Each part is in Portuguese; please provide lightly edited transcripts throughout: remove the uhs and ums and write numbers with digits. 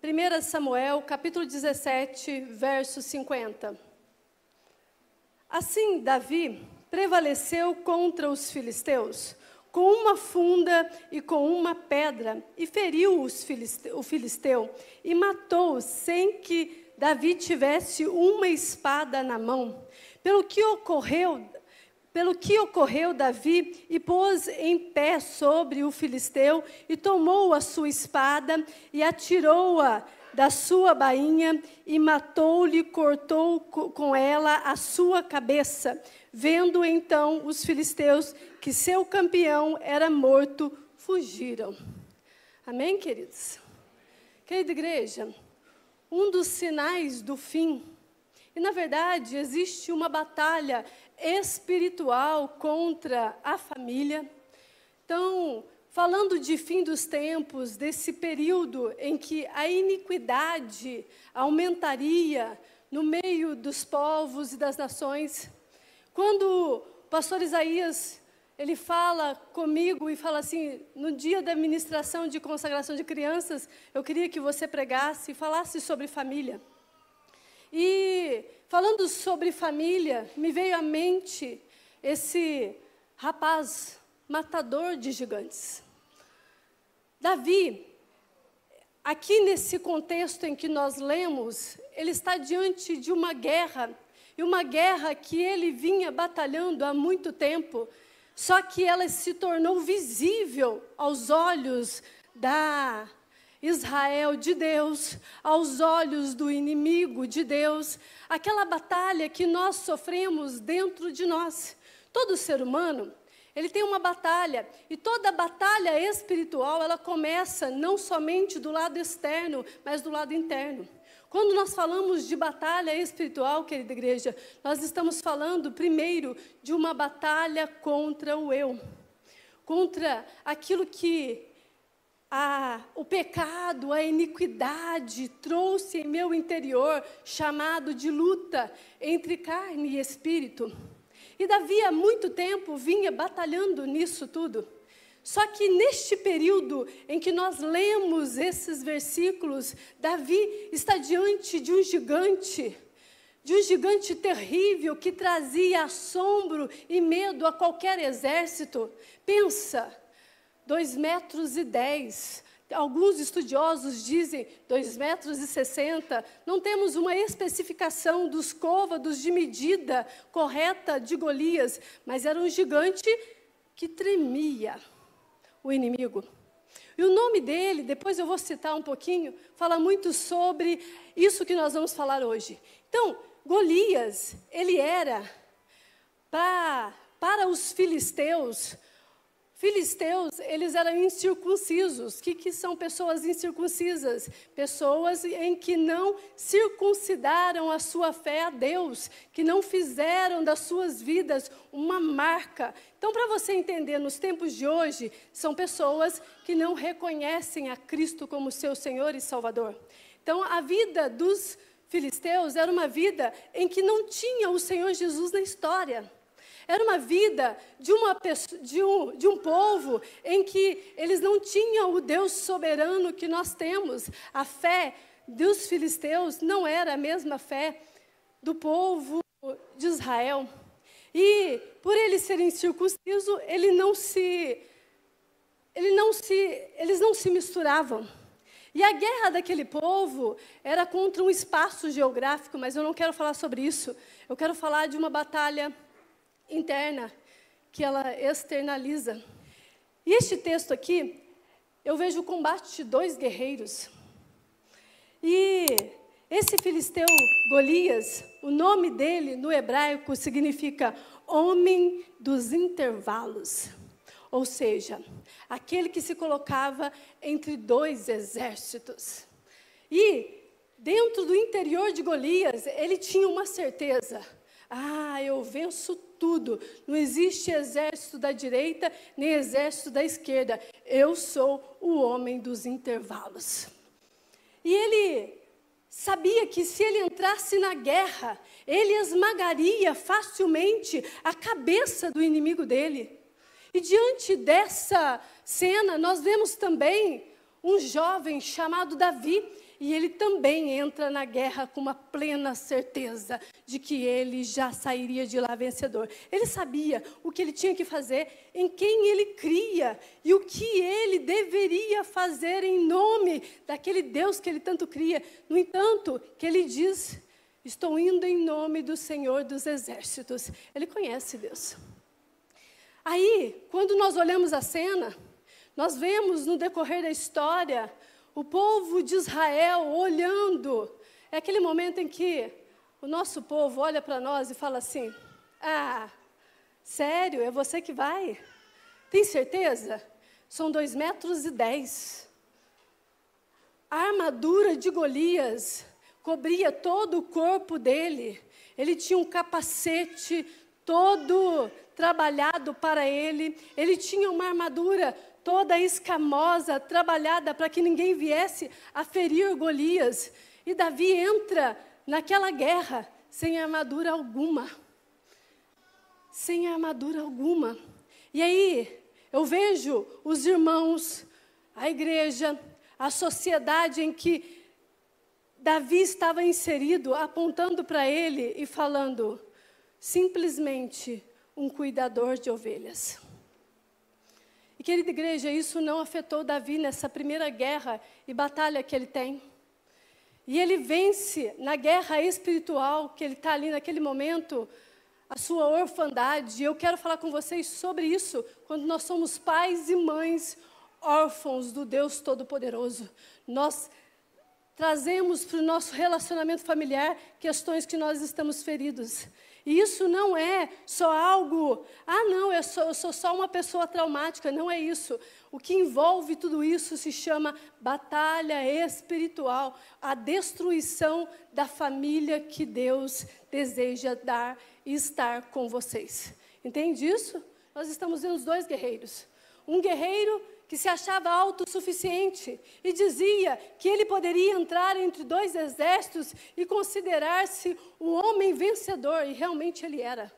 1 Samuel, capítulo 17, verso 50. Assim, Davi prevaleceu contra os filisteus, com uma funda e com uma pedra, e feriu o filisteu, e matou sem que Davi tivesse uma espada na mão. Pelo que ocorreu, Davi e pôs em pé sobre o filisteu, e tomou a sua espada, e atirou-a da sua bainha, e matou-lhe, cortou com ela a sua cabeça. Vendo então os filisteus que seu campeão era morto, fugiram. Amém, queridos? Querida igreja, um dos sinais do fim, e na verdade existe uma batalha espiritual contra a família. Então, falando de fim dos tempos, desse período em que a iniquidade aumentaria no meio dos povos e das nações, quando o pastor Isaías, ele fala comigo e fala assim, no dia da ministração de consagração de crianças, eu queria que você pregasse e falasse sobre família. E falando sobre família, me veio à mente esse rapaz matador de gigantes. Davi, aqui nesse contexto em que nós lemos, ele está diante de uma guerra, e uma guerra que ele vinha batalhando há muito tempo, só que ela se tornou visível aos olhos da Israel de Deus, aos olhos do inimigo de Deus, aquela batalha que nós sofremos dentro de nós. Todo ser humano, ele tem uma batalha, e toda batalha espiritual, ela começa não somente do lado externo, mas do lado interno. Quando nós falamos de batalha espiritual, querida igreja, nós estamos falando primeiro de uma batalha contra o eu, contra aquilo que o pecado, a iniquidade trouxe em meu interior, chamado de luta entre carne e espírito. E Davi há muito tempo vinha batalhando nisso tudo. Só que neste período em que nós lemos esses versículos, Davi está diante de um gigante terrível que trazia assombro e medo a qualquer exército. Pensa, 2,10 metros, alguns estudiosos dizem 2,60 metros, não temos uma especificação dos côvados de medida correta de Golias, mas era um gigante que tremia o inimigo. E o nome dele, depois eu vou citar um pouquinho, fala muito sobre isso que nós vamos falar hoje. Então, Golias, ele era, para os filisteus, eles eram incircuncisos. O que são pessoas incircuncisas? Pessoas em que não circuncidaram a sua fé a Deus, que não fizeram das suas vidas uma marca. Então, para você entender, nos tempos de hoje, são pessoas que não reconhecem a Cristo como seu Senhor e Salvador. Então, a vida dos filisteus era uma vida em que não tinha o Senhor Jesus na história. Era uma vida de um povo em que eles não tinham o Deus soberano que nós temos. A fé dos filisteus não era a mesma fé do povo de Israel. E por eles serem circuncisos, eles não se misturavam. E a guerra daquele povo era contra um espaço geográfico, mas eu não quero falar sobre isso. Eu quero falar de uma batalha interna, que ela externaliza. E este texto aqui, eu vejo o combate de dois guerreiros. E esse filisteu Golias, o nome dele no hebraico significa homem dos intervalos. Ou seja, aquele que se colocava entre dois exércitos. E dentro do interior de Golias, ele tinha uma certeza. Eu venço tudo. Não existe exército da direita, nem exército da esquerda. Eu sou o homem dos intervalos. E ele sabia que se ele entrasse na guerra, ele esmagaria facilmente a cabeça do inimigo dele. E diante dessa cena, nós vemos também um jovem chamado Davi, e ele também entra na guerra com uma plena certeza de que ele já sairia de lá vencedor. Ele sabia o que ele tinha que fazer, em quem ele cria e o que ele deveria fazer em nome daquele Deus que ele tanto cria. No entanto, que ele diz: estou indo em nome do Senhor dos Exércitos. Ele conhece Deus. Aí, quando nós olhamos a cena, nós vemos no decorrer da história o povo de Israel olhando. É aquele momento em que o nosso povo olha para nós e fala assim: ah, sério, é você que vai? Tem certeza? São 2,10 metros. A armadura de Golias cobria todo o corpo dele. Ele tinha um capacete todo trabalhado para ele. Ele tinha uma armadura toda escamosa, trabalhada para que ninguém viesse a ferir Golias. E Davi entra naquela guerra sem armadura alguma. Sem armadura alguma. E aí, eu vejo os irmãos, a igreja, a sociedade em que Davi estava inserido, apontando para ele e falando: simplesmente um cuidador de ovelhas. E querida igreja, isso não afetou Davi nessa primeira guerra e batalha que ele tem. E ele vence na guerra espiritual, que ele está ali naquele momento, a sua orfandade. E eu quero falar com vocês sobre isso, quando nós somos pais e mães órfãos do Deus Todo-Poderoso. Nós trazemos para o nosso relacionamento familiar questões que nós estamos feridos. E isso não é só algo, não, eu sou só uma pessoa traumática, não é isso. O que envolve tudo isso se chama batalha espiritual, a destruição da família que Deus deseja dar e estar com vocês. Entende isso? Nós estamos vendo os dois guerreiros. Um guerreiro que se achava autossuficiente e dizia que ele poderia entrar entre dois exércitos e considerar-se um homem vencedor, e realmente ele era.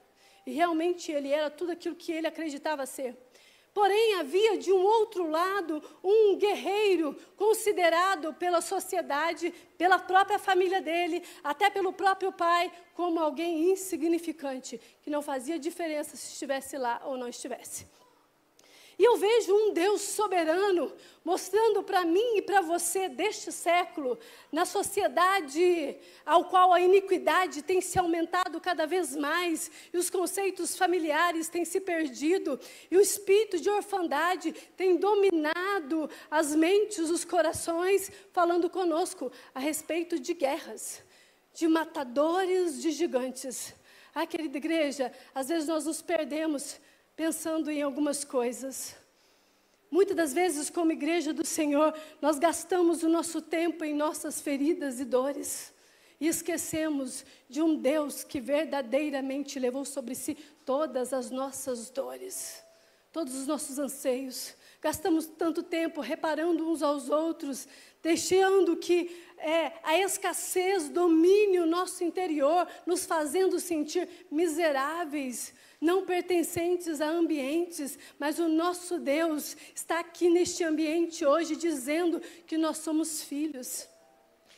E realmente ele era tudo aquilo que ele acreditava ser. Porém, havia de um outro lado um guerreiro considerado pela sociedade, pela própria família dele, até pelo próprio pai, como alguém insignificante, que não fazia diferença se estivesse lá ou não estivesse. E eu vejo um Deus soberano mostrando para mim e para você deste século, na sociedade ao qual a iniquidade tem se aumentado cada vez mais, e os conceitos familiares têm se perdido, e o espírito de orfandade tem dominado as mentes, os corações, falando conosco a respeito de guerras, de matadores de gigantes. Querida igreja, às vezes nós nos perdemos pensando em algumas coisas. Muitas das vezes, como igreja do Senhor, nós gastamos o nosso tempo em nossas feridas e dores. E esquecemos de um Deus que verdadeiramente levou sobre si todas as nossas dores, todos os nossos anseios. Gastamos tanto tempo reparando uns aos outros, deixando que a escassez domine o nosso interior, nos fazendo sentir miseráveis, não pertencentes a ambientes, mas o nosso Deus está aqui neste ambiente hoje dizendo que nós somos filhos.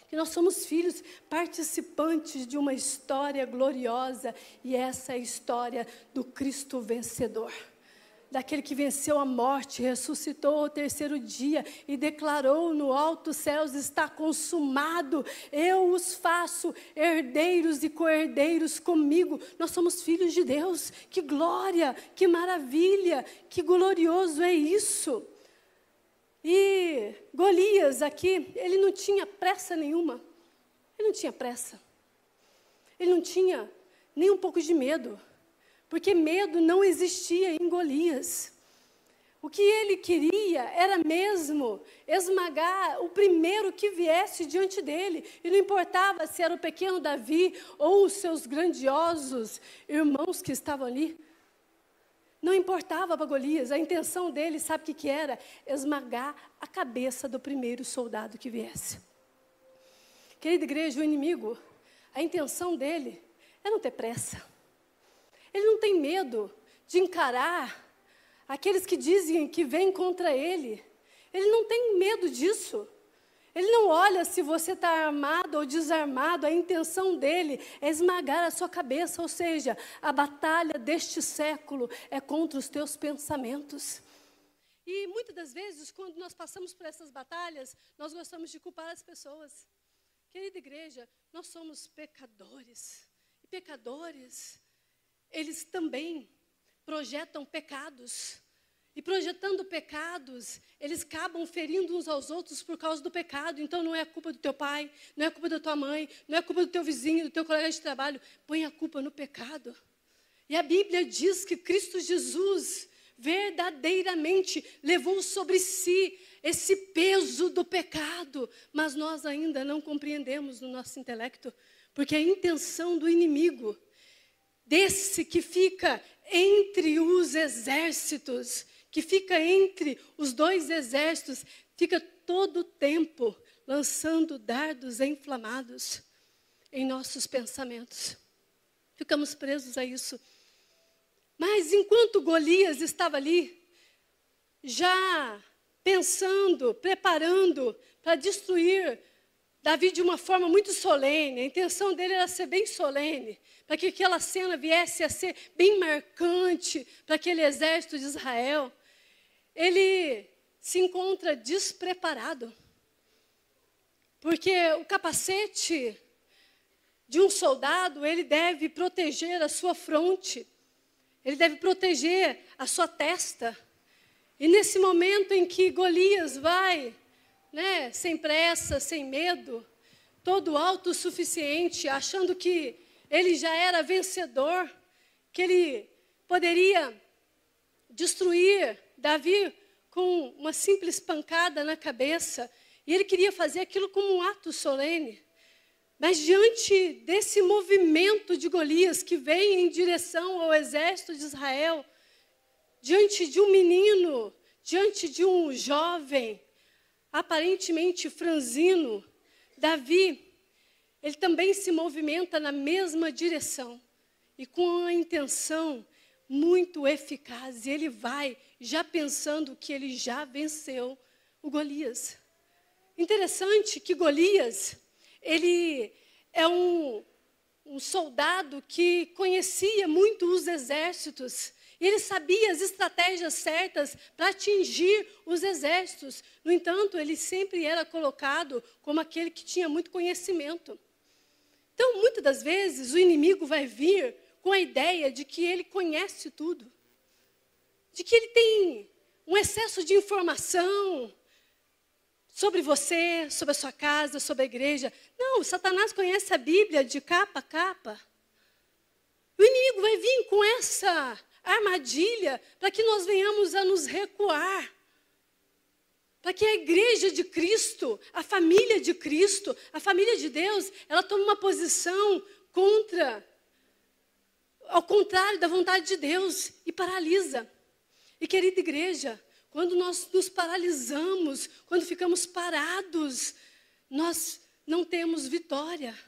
Que nós somos filhos participantes de uma história gloriosa, e essa é a história do Cristo vencedor. Daquele que venceu a morte, ressuscitou ao terceiro dia e declarou no alto céus: está consumado, eu os faço herdeiros e co-herdeiros comigo. Nós somos filhos de Deus. Que glória, que maravilha, que glorioso é isso. E Golias aqui, ele não tinha pressa nenhuma. Ele não tinha pressa. Ele não tinha nem um pouco de medo. Porque medo não existia em Golias. O que ele queria era mesmo esmagar o primeiro que viesse diante dele. E não importava se era o pequeno Davi ou os seus grandiosos irmãos que estavam ali. Não importava para Golias, a intenção dele, sabe o que era? Esmagar a cabeça do primeiro soldado que viesse. Querida igreja, o inimigo, a intenção dele é não ter pressa. Ele não tem medo de encarar aqueles que dizem que vêm contra ele. Ele não tem medo disso. Ele não olha se você está armado ou desarmado, a intenção dele é esmagar a sua cabeça, ou seja, a batalha deste século é contra os teus pensamentos. E muitas das vezes, quando nós passamos por essas batalhas, nós gostamos de culpar as pessoas. Querida igreja, nós somos pecadores. E pecadores, eles também projetam pecados. E projetando pecados, eles acabam ferindo uns aos outros por causa do pecado. Então não é a culpa do teu pai, não é a culpa da tua mãe, não é a culpa do teu vizinho, do teu colega de trabalho. Põe a culpa no pecado. E a Bíblia diz que Cristo Jesus verdadeiramente levou sobre si esse peso do pecado. Mas nós ainda não compreendemos no nosso intelecto, porque a intenção do inimigo, desse que fica entre os exércitos, que fica entre os dois exércitos, fica todo o tempo lançando dardos inflamados em nossos pensamentos. Ficamos presos a isso. Mas enquanto Golias estava ali, já pensando, preparando para destruir Davi de uma forma muito solene, a intenção dele era ser bem solene, para que aquela cena viesse a ser bem marcante para aquele exército de Israel. Ele se encontra despreparado, porque o capacete de um soldado, ele deve proteger a sua fronte, ele deve proteger a sua testa. E nesse momento em que Golias vai, sem pressa, sem medo, todo autossuficiente, achando que ele já era vencedor, que ele poderia destruir Davi com uma simples pancada na cabeça, e ele queria fazer aquilo como um ato solene. Mas diante desse movimento de Golias que vem em direção ao exército de Israel, diante de um menino, diante de um jovem, aparentemente franzino, Davi, ele também se movimenta na mesma direção e com a intenção muito eficaz. E ele vai já pensando que ele já venceu o Golias. Interessante que Golias, ele é um soldado que conhecia muito os exércitos. E ele sabia as estratégias certas para atingir os exércitos. No entanto, ele sempre era colocado como aquele que tinha muito conhecimento. Então, muitas das vezes, o inimigo vai vir com a ideia de que ele conhece tudo. De que ele tem um excesso de informação sobre você, sobre a sua casa, sobre a igreja. Não, Satanás conhece a Bíblia de capa a capa. O inimigo vai vir com essa armadilha para que nós venhamos a nos recuar. Para que a igreja de Cristo, a família de Cristo, a família de Deus, ela tome uma posição ao contrário da vontade de Deus e paralisa. E querida igreja, quando nós nos paralisamos, quando ficamos parados, nós não temos vitória.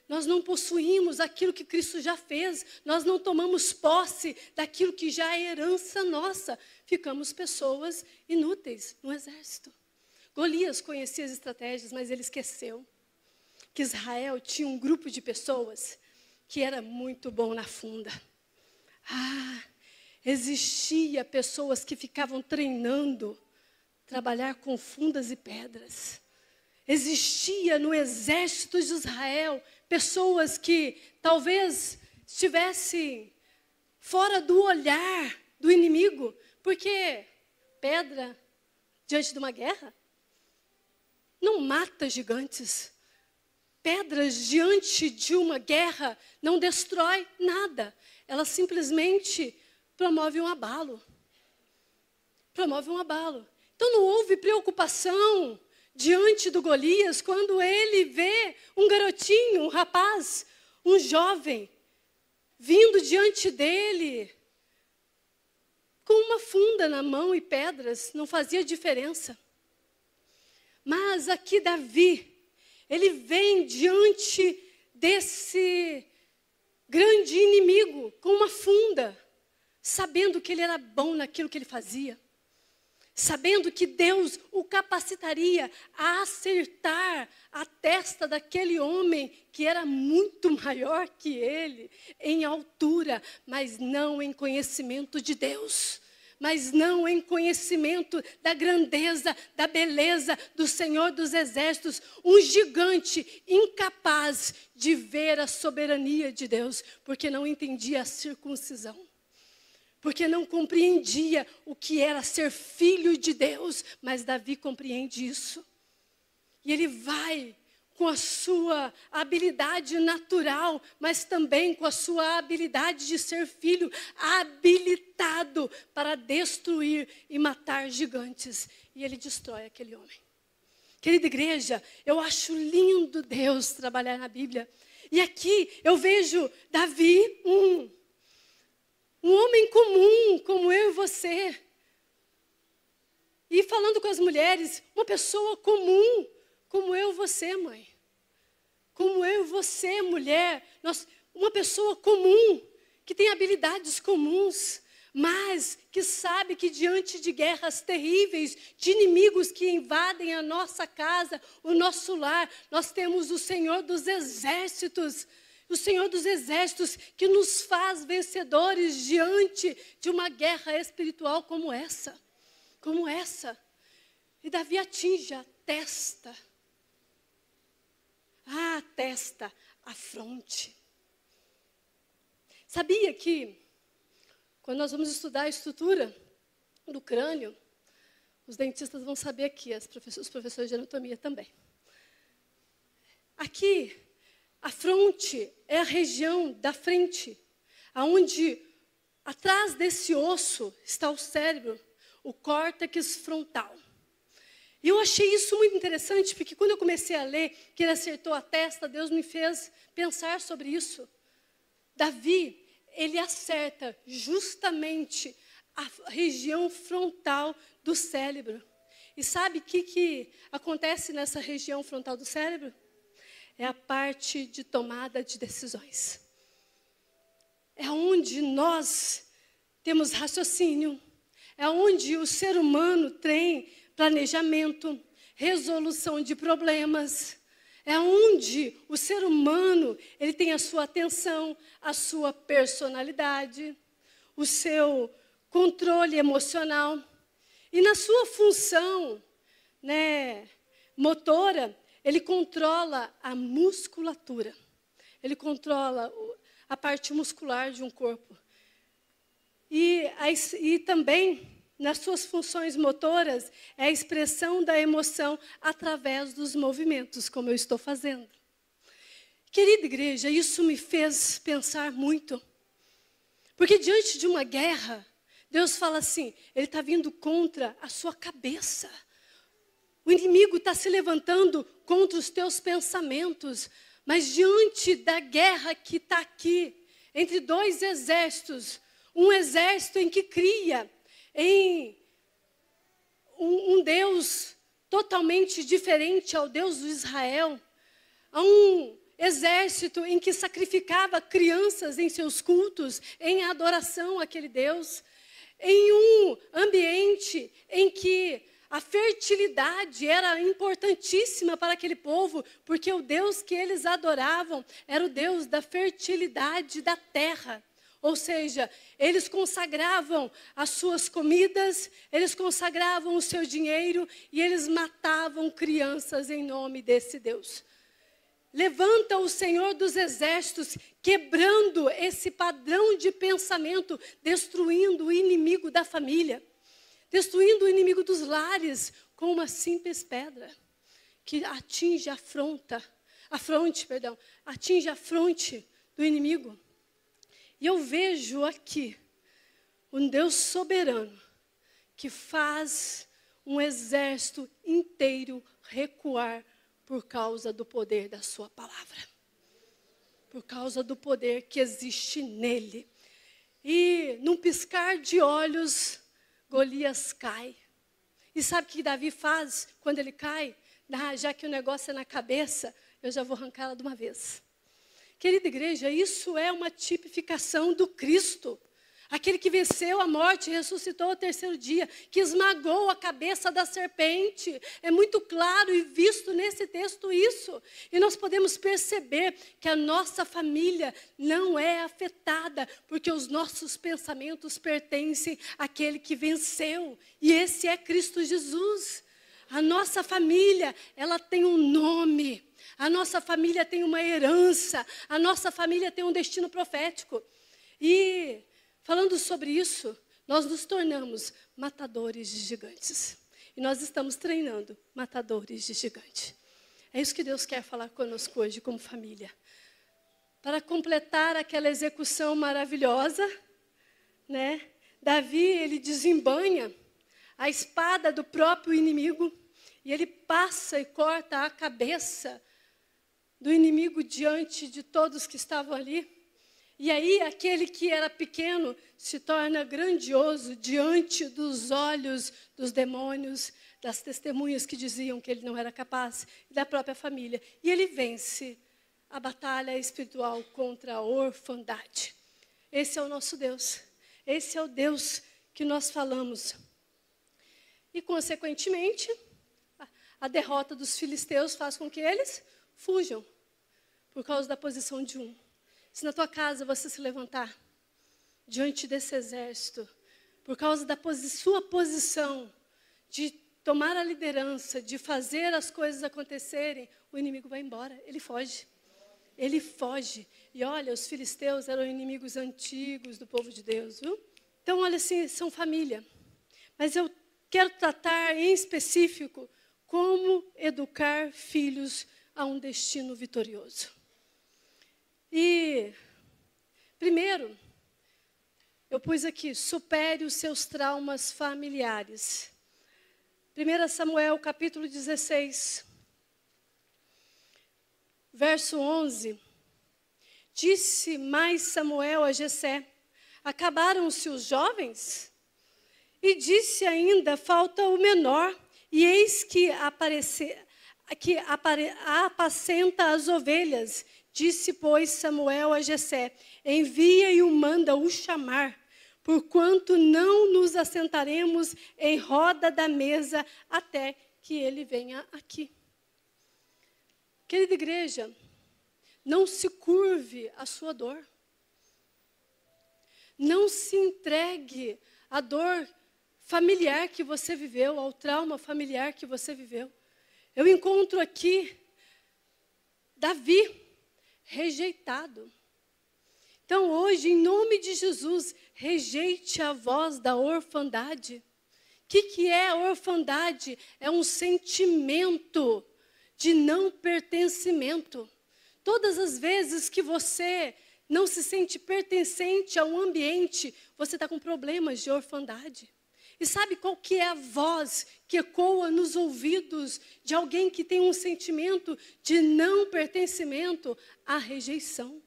Nós não possuímos aquilo que Cristo já fez. Nós não tomamos posse daquilo que já é herança nossa. Ficamos pessoas inúteis no exército. Golias conhecia as estratégias, mas ele esqueceu que Israel tinha um grupo de pessoas que era muito bom na funda. Existia pessoas que ficavam treinando trabalhar com fundas e pedras. Existia no exército de Israel pessoas que talvez estivessem fora do olhar do inimigo, porque pedra diante de uma guerra não mata gigantes. Pedras diante de uma guerra não destrói nada. Ela simplesmente promove um abalo. Promove um abalo. Então não houve preocupação diante do Golias, quando ele vê um garotinho, um rapaz, um jovem, vindo diante dele, com uma funda na mão e pedras, não fazia diferença. Mas aqui Davi, ele vem diante desse grande inimigo, com uma funda, sabendo que ele era bom naquilo que ele fazia. sabendo que Deus o capacitaria a acertar a testa daquele homem que era muito maior que ele em altura, mas não em conhecimento de Deus, mas não em conhecimento da grandeza, da beleza do Senhor dos Exércitos, um gigante incapaz de ver a soberania de Deus, porque não entendia a circuncisão. Porque não compreendia o que era ser filho de Deus, mas Davi compreende isso. E ele vai com a sua habilidade natural, mas também com a sua habilidade de ser filho, habilitado para destruir e matar gigantes. E ele destrói aquele homem. Querida igreja, eu acho lindo Deus trabalhar na Bíblia. E aqui eu vejo Davi, um homem comum, como eu e você. E falando com as mulheres, uma pessoa comum, como eu e você, mãe. Como eu e você, mulher. Uma pessoa comum, que tem habilidades comuns, mas que sabe que diante de guerras terríveis, de inimigos que invadem a nossa casa, o nosso lar, nós temos o Senhor dos Exércitos. O Senhor dos Exércitos que nos faz vencedores diante de uma guerra espiritual como essa. Como essa. E Davi atinge a testa. A testa, a fronte. Sabia que quando nós vamos estudar a estrutura do crânio, os dentistas vão saber aqui, os professores de anatomia também. Aqui, a fronte é a região da frente, onde atrás desse osso está o cérebro, o córtex frontal. E eu achei isso muito interessante, porque quando eu comecei a ler que ele acertou a testa, Deus me fez pensar sobre isso. Davi, ele acerta justamente a região frontal do cérebro. E sabe o que acontece nessa região frontal do cérebro? É a parte de tomada de decisões. É onde nós temos raciocínio. É onde o ser humano tem planejamento, resolução de problemas. É onde o ser humano ele tem a sua atenção, a sua personalidade, o seu controle emocional. E na sua função, motora, ele controla a musculatura. Ele controla a parte muscular de um corpo. E também, nas suas funções motoras, é a expressão da emoção através dos movimentos, como eu estou fazendo. Querida igreja, isso me fez pensar muito. Porque diante de uma guerra, Deus fala assim, ele está vindo contra a sua cabeça. O inimigo está se levantando contra os teus pensamentos. Mas diante da guerra que está aqui, entre dois exércitos, um exército em que cria em um Deus totalmente diferente ao Deus de Israel, a um exército em que sacrificava crianças em seus cultos, em adoração àquele Deus, em um ambiente em que a fertilidade era importantíssima para aquele povo, porque o Deus que eles adoravam era o Deus da fertilidade da terra. Ou seja, eles consagravam as suas comidas, eles consagravam o seu dinheiro e eles matavam crianças em nome desse Deus. Levanta o Senhor dos Exércitos, quebrando esse padrão de pensamento, destruindo o inimigo da família. Destruindo o inimigo dos lares com uma simples pedra que atinge atinge a fronte do inimigo. E eu vejo aqui um Deus soberano que faz um exército inteiro recuar por causa do poder da sua palavra. Por causa do poder que existe nele. E num piscar de olhos, Golias cai. E sabe o que Davi faz quando ele cai? Já que o negócio é na cabeça, eu já vou arrancá-la de uma vez. Querida igreja, isso é uma tipificação do Cristo. Aquele que venceu a morte e ressuscitou ao terceiro dia, que esmagou a cabeça da serpente. É muito claro e visto nesse texto isso. E nós podemos perceber que a nossa família não é afetada, porque os nossos pensamentos pertencem àquele que venceu. E esse é Cristo Jesus. A nossa família, ela tem um nome. A nossa família tem uma herança. A nossa família tem um destino profético. E falando sobre isso, nós nos tornamos matadores de gigantes. E nós estamos treinando matadores de gigante. É isso que Deus quer falar conosco hoje, como família. Para completar aquela execução maravilhosa, né? Davi, ele desembanha a espada do próprio inimigo. E ele passa e corta a cabeça do inimigo diante de todos que estavam ali. E aí, aquele que era pequeno se torna grandioso diante dos olhos dos demônios, das testemunhas que diziam que ele não era capaz, e da própria família. E ele vence a batalha espiritual contra a orfandade. Esse é o nosso Deus. Esse é o Deus que nós falamos. E, consequentemente, a derrota dos filisteus faz com que eles fujam por causa da posição de um. Se na tua casa você se levantar diante desse exército, por causa da sua posição de tomar a liderança, de fazer as coisas acontecerem, o inimigo vai embora, ele foge. Ele foge. E olha, os filisteus eram inimigos antigos do povo de Deus, viu? Então, olha assim, são família. Mas eu quero tratar em específico como educar filhos a um destino vitorioso. E, primeiro, eu pus aqui, supere os seus traumas familiares. 1 Samuel, capítulo 16, verso 11. Disse mais Samuel a Jessé, acabaram-se os jovens? E disse ainda, falta o menor, e eis que apacenta as ovelhas. Disse, pois, Samuel a Jessé, envia e o manda o chamar, porquanto não nos assentaremos em roda da mesa até que ele venha aqui. Querida igreja, não se curve à sua dor. Não se entregue à dor familiar que você viveu, ao trauma familiar que você viveu. Eu encontro aqui Davi, rejeitado. Então hoje, em nome de Jesus, rejeite a voz da orfandade. O que é a orfandade? É um sentimento de não pertencimento. Todas as vezes que você não se sente pertencente a um ambiente, você está com problemas de orfandade. E sabe qual que é a voz que ecoa nos ouvidos de alguém que tem um sentimento de não pertencimento? A rejeição.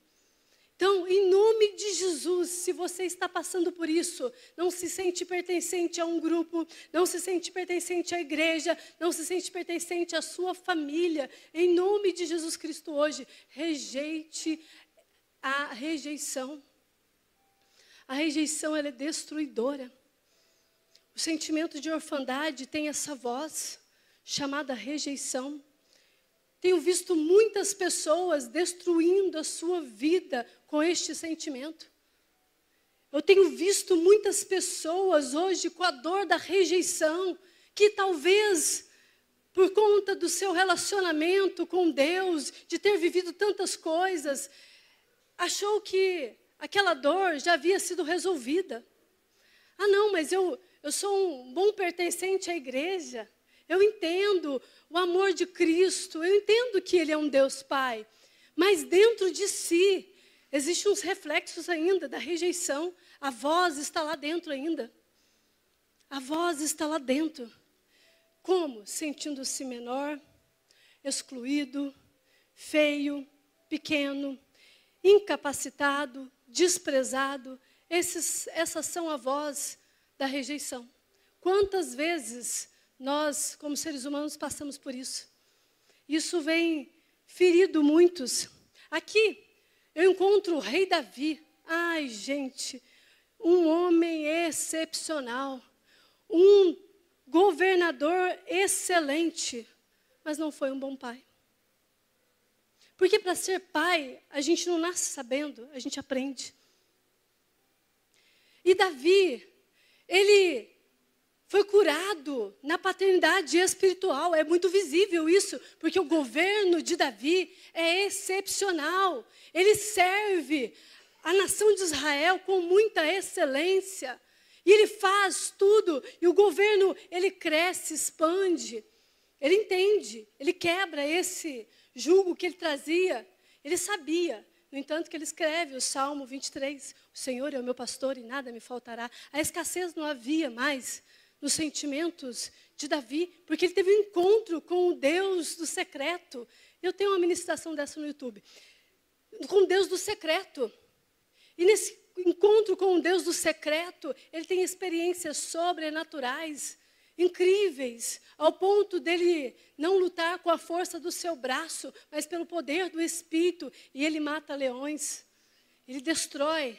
Então, em nome de Jesus, se você está passando por isso, não se sente pertencente a um grupo, não se sente pertencente à igreja, não se sente pertencente à sua família, em nome de Jesus Cristo hoje, rejeite a rejeição. A rejeição, ela é destruidora. O sentimento de orfandade tem essa voz chamada rejeição. Tenho visto muitas pessoas destruindo a sua vida com este sentimento. Eu tenho visto muitas pessoas hoje com a dor da rejeição, que talvez por conta do seu relacionamento com Deus, de ter vivido tantas coisas, achou que aquela dor já havia sido resolvida. Ah, não, mas eu sou um bom pertencente à igreja. Eu entendo o amor de Cristo. Eu entendo que Ele é um Deus Pai. Mas dentro de si, existem uns reflexos ainda da rejeição. A voz está lá dentro ainda. A voz está lá dentro. Como? Sentindo-se menor, excluído, feio, pequeno, incapacitado, desprezado. Essas são a voz da rejeição. Quantas vezes nós, como seres humanos, passamos por isso? Isso vem ferido muitos. Aqui eu encontro o rei Davi. Ai, gente, um homem excepcional, um governador excelente, mas não foi um bom pai. Porque para ser pai, a gente não nasce sabendo, a gente aprende. E Davi, ele foi curado na paternidade espiritual. É muito visível isso, porque o governo de Davi é excepcional. Ele serve a nação de Israel com muita excelência. E ele faz tudo, e o governo, ele cresce, expande. Ele entende, ele quebra esse jugo que ele trazia. Ele sabia. No entanto, que ele escreve o Salmo 23. O Senhor é o meu pastor e nada me faltará. A escassez não havia mais nos sentimentos de Davi, porque ele teve um encontro com o Deus do secreto. Eu tenho uma ministração dessa no YouTube. Com o Deus do secreto. E nesse encontro com o Deus do secreto, ele tem experiências sobrenaturais, incríveis, ao ponto dele não lutar com a força do seu braço, mas pelo poder do Espírito, e ele mata leões. Ele destrói,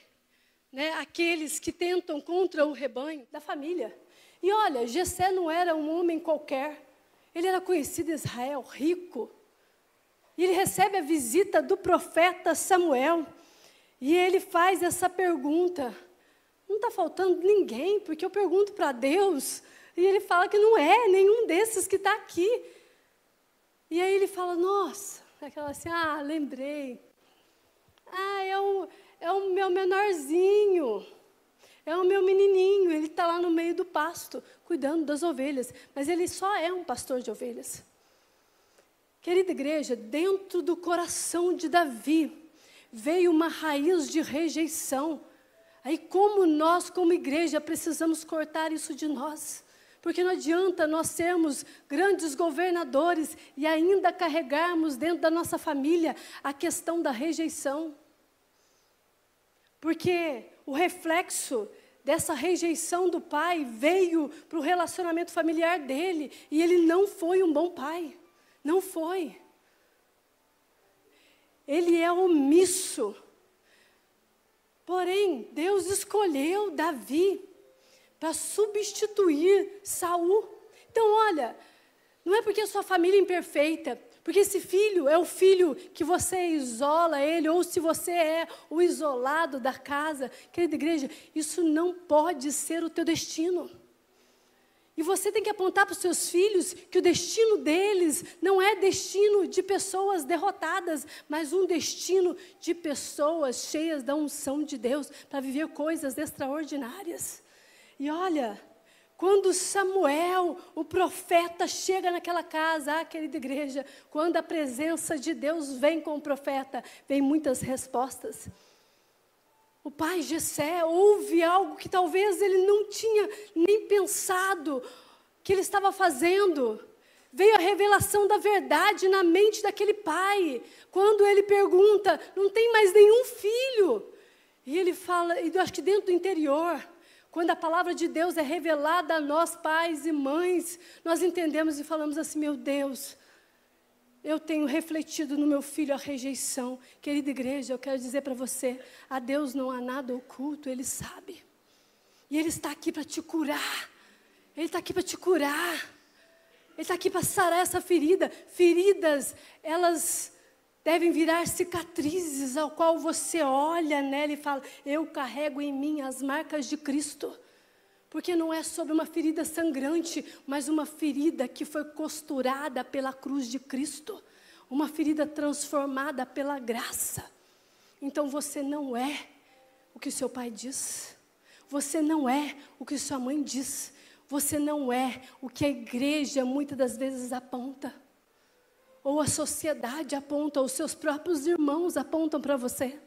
né, aqueles que tentam contra o rebanho da família. E olha, Jessé não era um homem qualquer. Ele era conhecido em Israel, rico. E ele recebe a visita do profeta Samuel. E ele faz essa pergunta. Não está faltando ninguém, porque eu pergunto para Deus. E ele fala que não é nenhum desses que está aqui. E aí ele fala, nossa, aquela assim, lembrei. É o meu menorzinho. É o meu menininho, ele está lá no meio do pasto, cuidando das ovelhas. Mas ele só é um pastor de ovelhas. Querida igreja, dentro do coração de Davi, veio uma raiz de rejeição. Aí como nós, como igreja, precisamos cortar isso de nós. Porque não adianta nós sermos grandes governadores e ainda carregarmos dentro da nossa família a questão da rejeição. Porque o reflexo dessa rejeição do pai veio para o relacionamento familiar dele. E ele não foi um bom pai. Não foi. Ele é omisso. Porém, Deus escolheu Davi para substituir Saul. Então, olha, não é porque a sua família é imperfeita, porque esse filho é o filho que você isola ele, ou se você é o isolado da casa. Querida igreja, isso não pode ser o teu destino. E você tem que apontar para os seus filhos que o destino deles não é destino de pessoas derrotadas, mas um destino de pessoas cheias da unção de Deus para viver coisas extraordinárias. E olha, quando Samuel, o profeta, chega naquela casa, querida igreja, quando a presença de Deus vem com o profeta, vem muitas respostas. O pai Jessé ouve algo que talvez ele não tinha nem pensado que ele estava fazendo. Veio a revelação da verdade na mente daquele pai, quando ele pergunta, não tem mais nenhum filho? E ele fala, e eu acho que dentro do interior, quando a palavra de Deus é revelada a nós, pais e mães, nós entendemos e falamos assim, meu Deus, eu tenho refletido no meu filho a rejeição. Querida igreja, eu quero dizer para você, a Deus não há nada oculto, Ele sabe. E Ele está aqui para te curar. Ele está aqui para te curar. Ele está aqui para sarar essa ferida. Feridas, elas devem virar cicatrizes, ao qual você olha nela e fala, eu carrego em mim as marcas de Cristo. Porque não é sobre uma ferida sangrante, mas uma ferida que foi costurada pela cruz de Cristo. Uma ferida transformada pela graça. Então você não é o que seu pai diz. Você não é o que sua mãe diz. Você não é o que a igreja muitas das vezes aponta. Ou a sociedade aponta, ou os seus próprios irmãos apontam para você.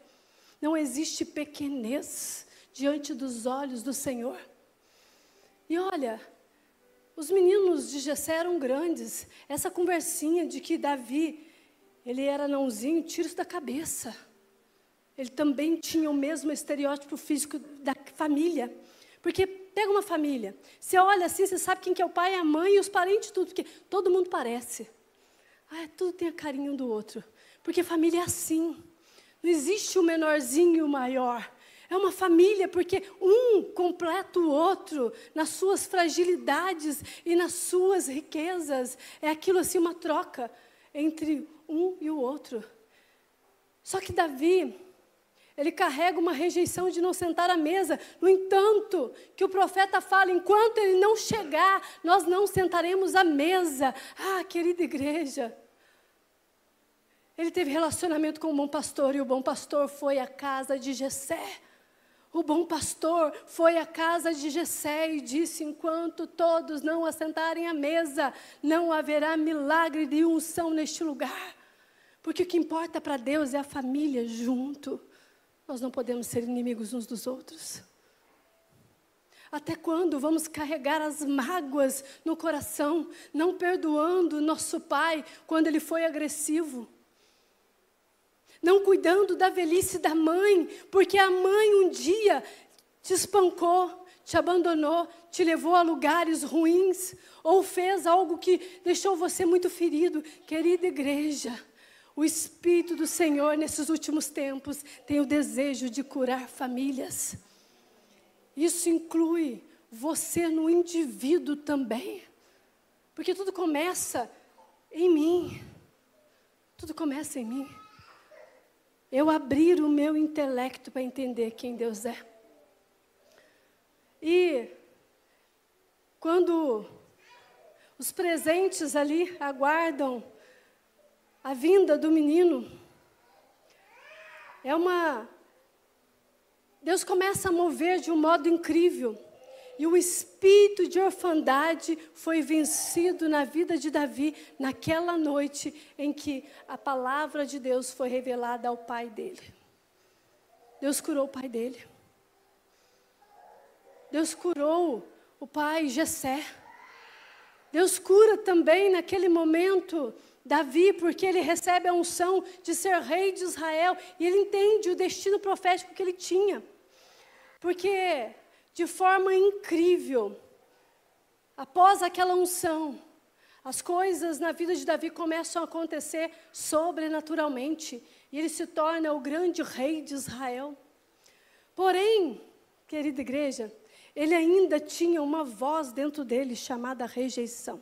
Não existe pequenez diante dos olhos do Senhor. E olha, os meninos de Jessé eram grandes. Essa conversinha de que Davi, ele era nãozinho, tira isso da cabeça. Ele também tinha o mesmo estereótipo físico da família. Porque pega uma família, você olha assim, você sabe quem que é o pai, a mãe e os parentes, tudo, porque todo mundo parece. Tudo tem a carinha um do outro. Porque família é assim. Não existe o menorzinho e o maior. É uma família porque um completa o outro nas suas fragilidades e nas suas riquezas. É aquilo assim, uma troca entre um e o outro. Só que Davi, ele carrega uma rejeição de não sentar à mesa. No entanto, que o profeta fala, enquanto ele não chegar, nós não sentaremos à mesa. Ah, querida igreja, ele teve relacionamento com o bom pastor, e o bom pastor foi à casa de Jessé. O bom pastor foi à casa de Jessé e disse, enquanto todos não assentarem à mesa, não haverá milagre de unção neste lugar. Porque o que importa para Deus é a família junto. Nós não podemos ser inimigos uns dos outros. Até quando vamos carregar as mágoas no coração, não perdoando nosso pai quando ele foi agressivo? Não cuidando da velhice da mãe, porque a mãe um dia te espancou, te abandonou, te levou a lugares ruins, ou fez algo que deixou você muito ferido. Querida igreja, o Espírito do Senhor, nesses últimos tempos, tem o desejo de curar famílias. Isso inclui você no indivíduo também. Porque tudo começa em mim. Tudo começa em mim. Eu abrir o meu intelecto para entender quem Deus é. E quando os presentes ali aguardam a vinda do menino, Deus começa a mover de um modo incrível. E o espírito de orfandade foi vencido na vida de Davi naquela noite em que a palavra de Deus foi revelada ao pai dele. Deus curou o pai dele. Deus curou o pai Jessé. Deus cura também naquele momento Davi, porque ele recebe a unção de ser rei de Israel. E ele entende o destino profético que ele tinha. Porque de forma incrível, após aquela unção, as coisas na vida de Davi começam a acontecer sobrenaturalmente, e ele se torna o grande rei de Israel. Porém, querida igreja, ele ainda tinha uma voz dentro dele chamada rejeição.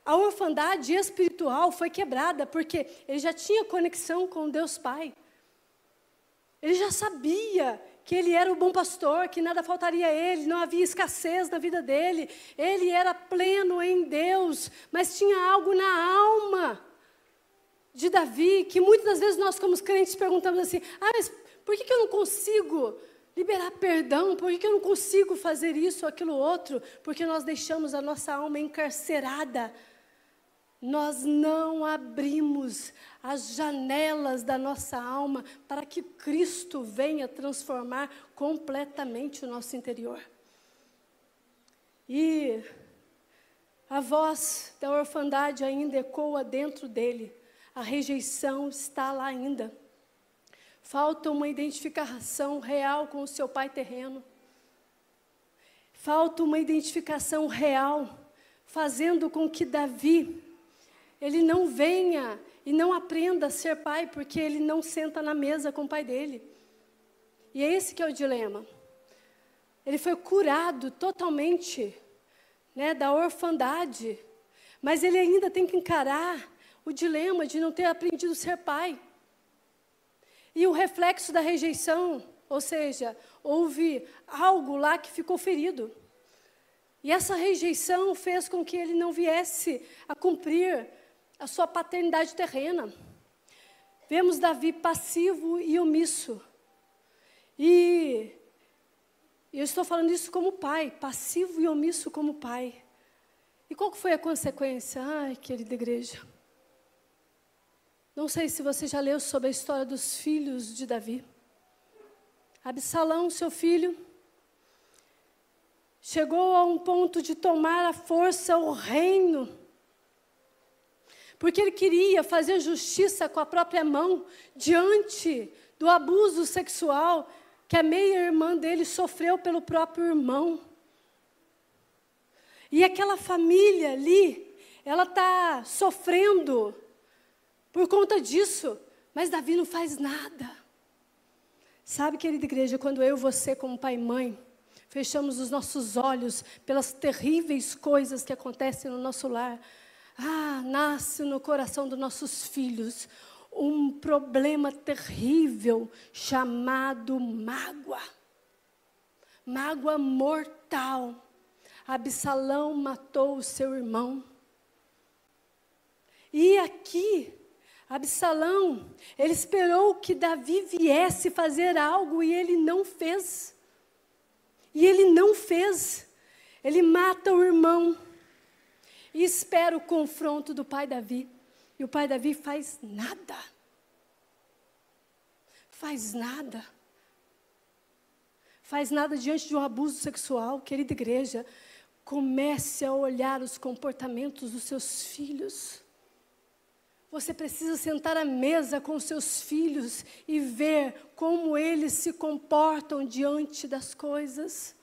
A orfandade espiritual foi quebrada, porque ele já tinha conexão com Deus Pai. Ele já sabia que ele era o bom pastor, que nada faltaria a ele, não havia escassez na vida dele, ele era pleno em Deus, mas tinha algo na alma de Davi, que muitas das vezes nós como crentes perguntamos assim, mas por que eu não consigo liberar perdão, por que eu não consigo fazer isso ou aquilo outro? Porque nós deixamos a nossa alma encarcerada. Nós não abrimos as janelas da nossa alma para que Cristo venha transformar completamente o nosso interior. E a voz da orfandade ainda ecoa dentro dele. A rejeição está lá ainda. Falta uma identificação real com o seu pai terreno. Falta uma identificação real, fazendo com que Davi ele não venha e não aprenda a ser pai, porque ele não senta na mesa com o pai dele. E é esse que é o dilema. Ele foi curado totalmente, da orfandade, mas ele ainda tem que encarar o dilema de não ter aprendido a ser pai. E o reflexo da rejeição, ou seja, houve algo lá que ficou ferido. E essa rejeição fez com que ele não viesse a cumprir a sua paternidade terrena. Vemos Davi passivo e omisso. E eu estou falando isso como pai, passivo e omisso como pai. E qual que foi a consequência? Ai, querida igreja. Não sei se você já leu sobre a história dos filhos de Davi. Absalão, seu filho, chegou a um ponto de tomar à força o reino, porque ele queria fazer justiça com a própria mão, diante do abuso sexual que a meia-irmã dele sofreu pelo próprio irmão. E aquela família ali, ela está sofrendo por conta disso, mas Davi não faz nada. Sabe, querida igreja, quando eu e você, como pai e mãe, fechamos os nossos olhos pelas terríveis coisas que acontecem no nosso lar, nasce no coração dos nossos filhos um problema terrível chamado mágoa. Mágoa mortal. Absalão matou o seu irmão. E aqui, Absalão, ele esperou que Davi viesse fazer algo e ele não fez. Ele mata o irmão e espera o confronto do pai Davi. E o pai Davi faz nada. Faz nada diante de um abuso sexual. Querida igreja, comece a olhar os comportamentos dos seus filhos. Você precisa sentar à mesa com os seus filhos e ver como eles se comportam diante das coisas.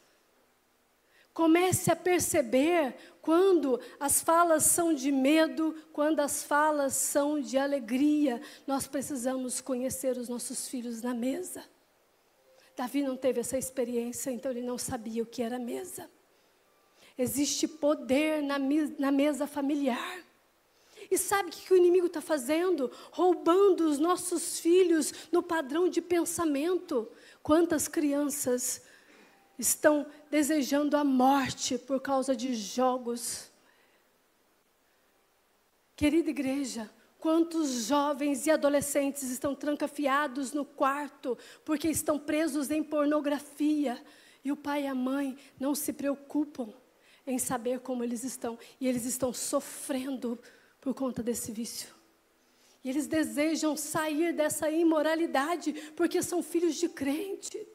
Comece a perceber quando as falas são de medo, quando as falas são de alegria. Nós precisamos conhecer os nossos filhos na mesa. Davi não teve essa experiência, então ele não sabia o que era mesa. Existe poder na mesa familiar. E sabe o que o inimigo está fazendo? Roubando os nossos filhos no padrão de pensamento. Quantas crianças estão desejando a morte por causa de jogos? Querida igreja, quantos jovens e adolescentes estão trancafiados no quarto porque estão presos em pornografia e o pai e a mãe não se preocupam em saber como eles estão e eles estão sofrendo por conta desse vício. E eles desejam sair dessa imoralidade porque são filhos de crente.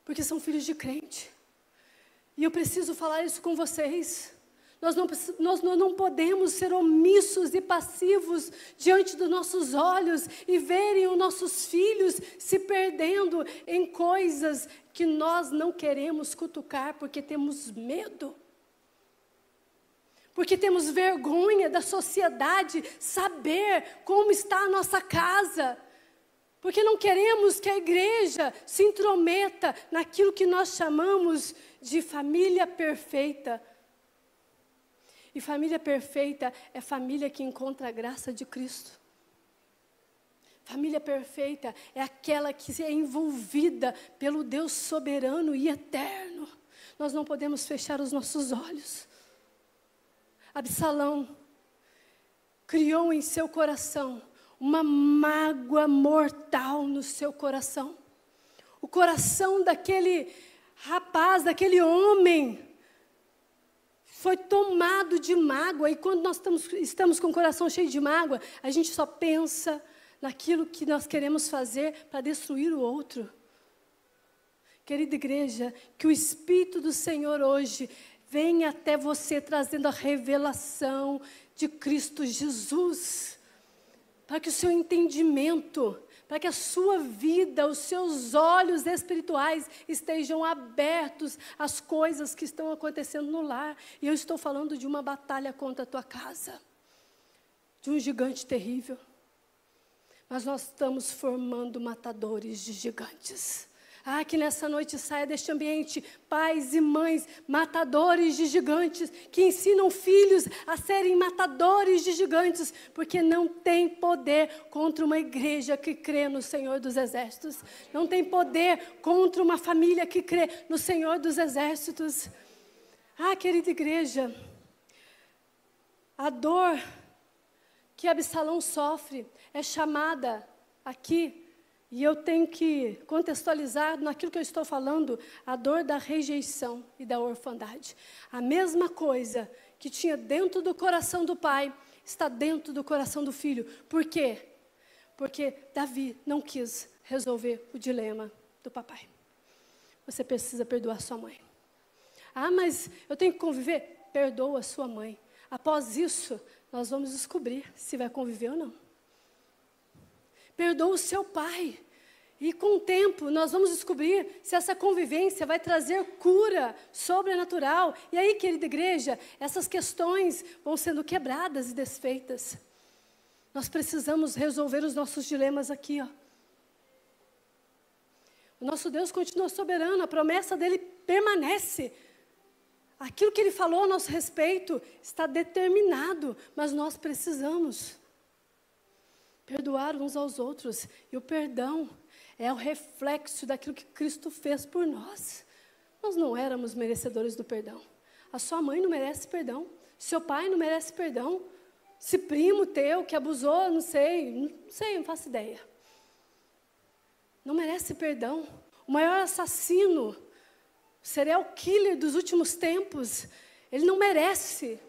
Porque são filhos de crente. E eu preciso falar isso com vocês. Nós não podemos ser omissos e passivos diante dos nossos olhos e verem os nossos filhos se perdendo em coisas que nós não queremos cutucar porque temos medo. Porque temos vergonha da sociedade saber como está a nossa casa. Porque não queremos que a igreja se intrometa naquilo que nós chamamos de família perfeita. E família perfeita é família que encontra a graça de Cristo. Família perfeita é aquela que é envolvida pelo Deus soberano e eterno. Nós não podemos fechar os nossos olhos. Absalão criou em seu coração uma mágoa mortal no seu coração. O coração daquele rapaz, daquele homem, foi tomado de mágoa. E quando nós estamos com o coração cheio de mágoa, a gente só pensa naquilo que nós queremos fazer para destruir o outro. Querida igreja, que o Espírito do Senhor hoje venha até você trazendo a revelação de Cristo Jesus, para que o seu entendimento, para que a sua vida, os seus olhos espirituais estejam abertos às coisas que estão acontecendo no lar. E eu estou falando de uma batalha contra a tua casa, de um gigante terrível. Mas nós estamos formando matadores de gigantes. Que nessa noite saia deste ambiente pais e mães, matadores de gigantes, que ensinam filhos a serem matadores de gigantes, porque não tem poder contra uma igreja que crê no Senhor dos Exércitos. Não tem poder contra uma família que crê no Senhor dos Exércitos. Querida igreja, a dor que Absalão sofre é chamada aqui, e eu tenho que contextualizar naquilo que eu estou falando, a dor da rejeição e da orfandade. A mesma coisa que tinha dentro do coração do pai, está dentro do coração do filho. Por quê? Porque Davi não quis resolver o dilema do papai. Você precisa perdoar sua mãe. Mas eu tenho que conviver? Perdoa sua mãe. Após isso, nós vamos descobrir se vai conviver ou não. Perdoa o seu pai. E com o tempo, nós vamos descobrir se essa convivência vai trazer cura sobrenatural. E aí, querida igreja, essas questões vão sendo quebradas e desfeitas. Nós precisamos resolver os nossos dilemas aqui, O nosso Deus continua soberano, a promessa dele permanece. Aquilo que ele falou a nosso respeito está determinado, mas nós precisamos perdoar uns aos outros. E o perdão é o reflexo daquilo que Cristo fez por nós. Nós não éramos merecedores do perdão. A sua mãe não merece perdão. Seu pai não merece perdão. Esse primo teu que abusou, não sei, não faço ideia. Não merece perdão. O maior assassino, o serial killer dos últimos tempos, ele não merece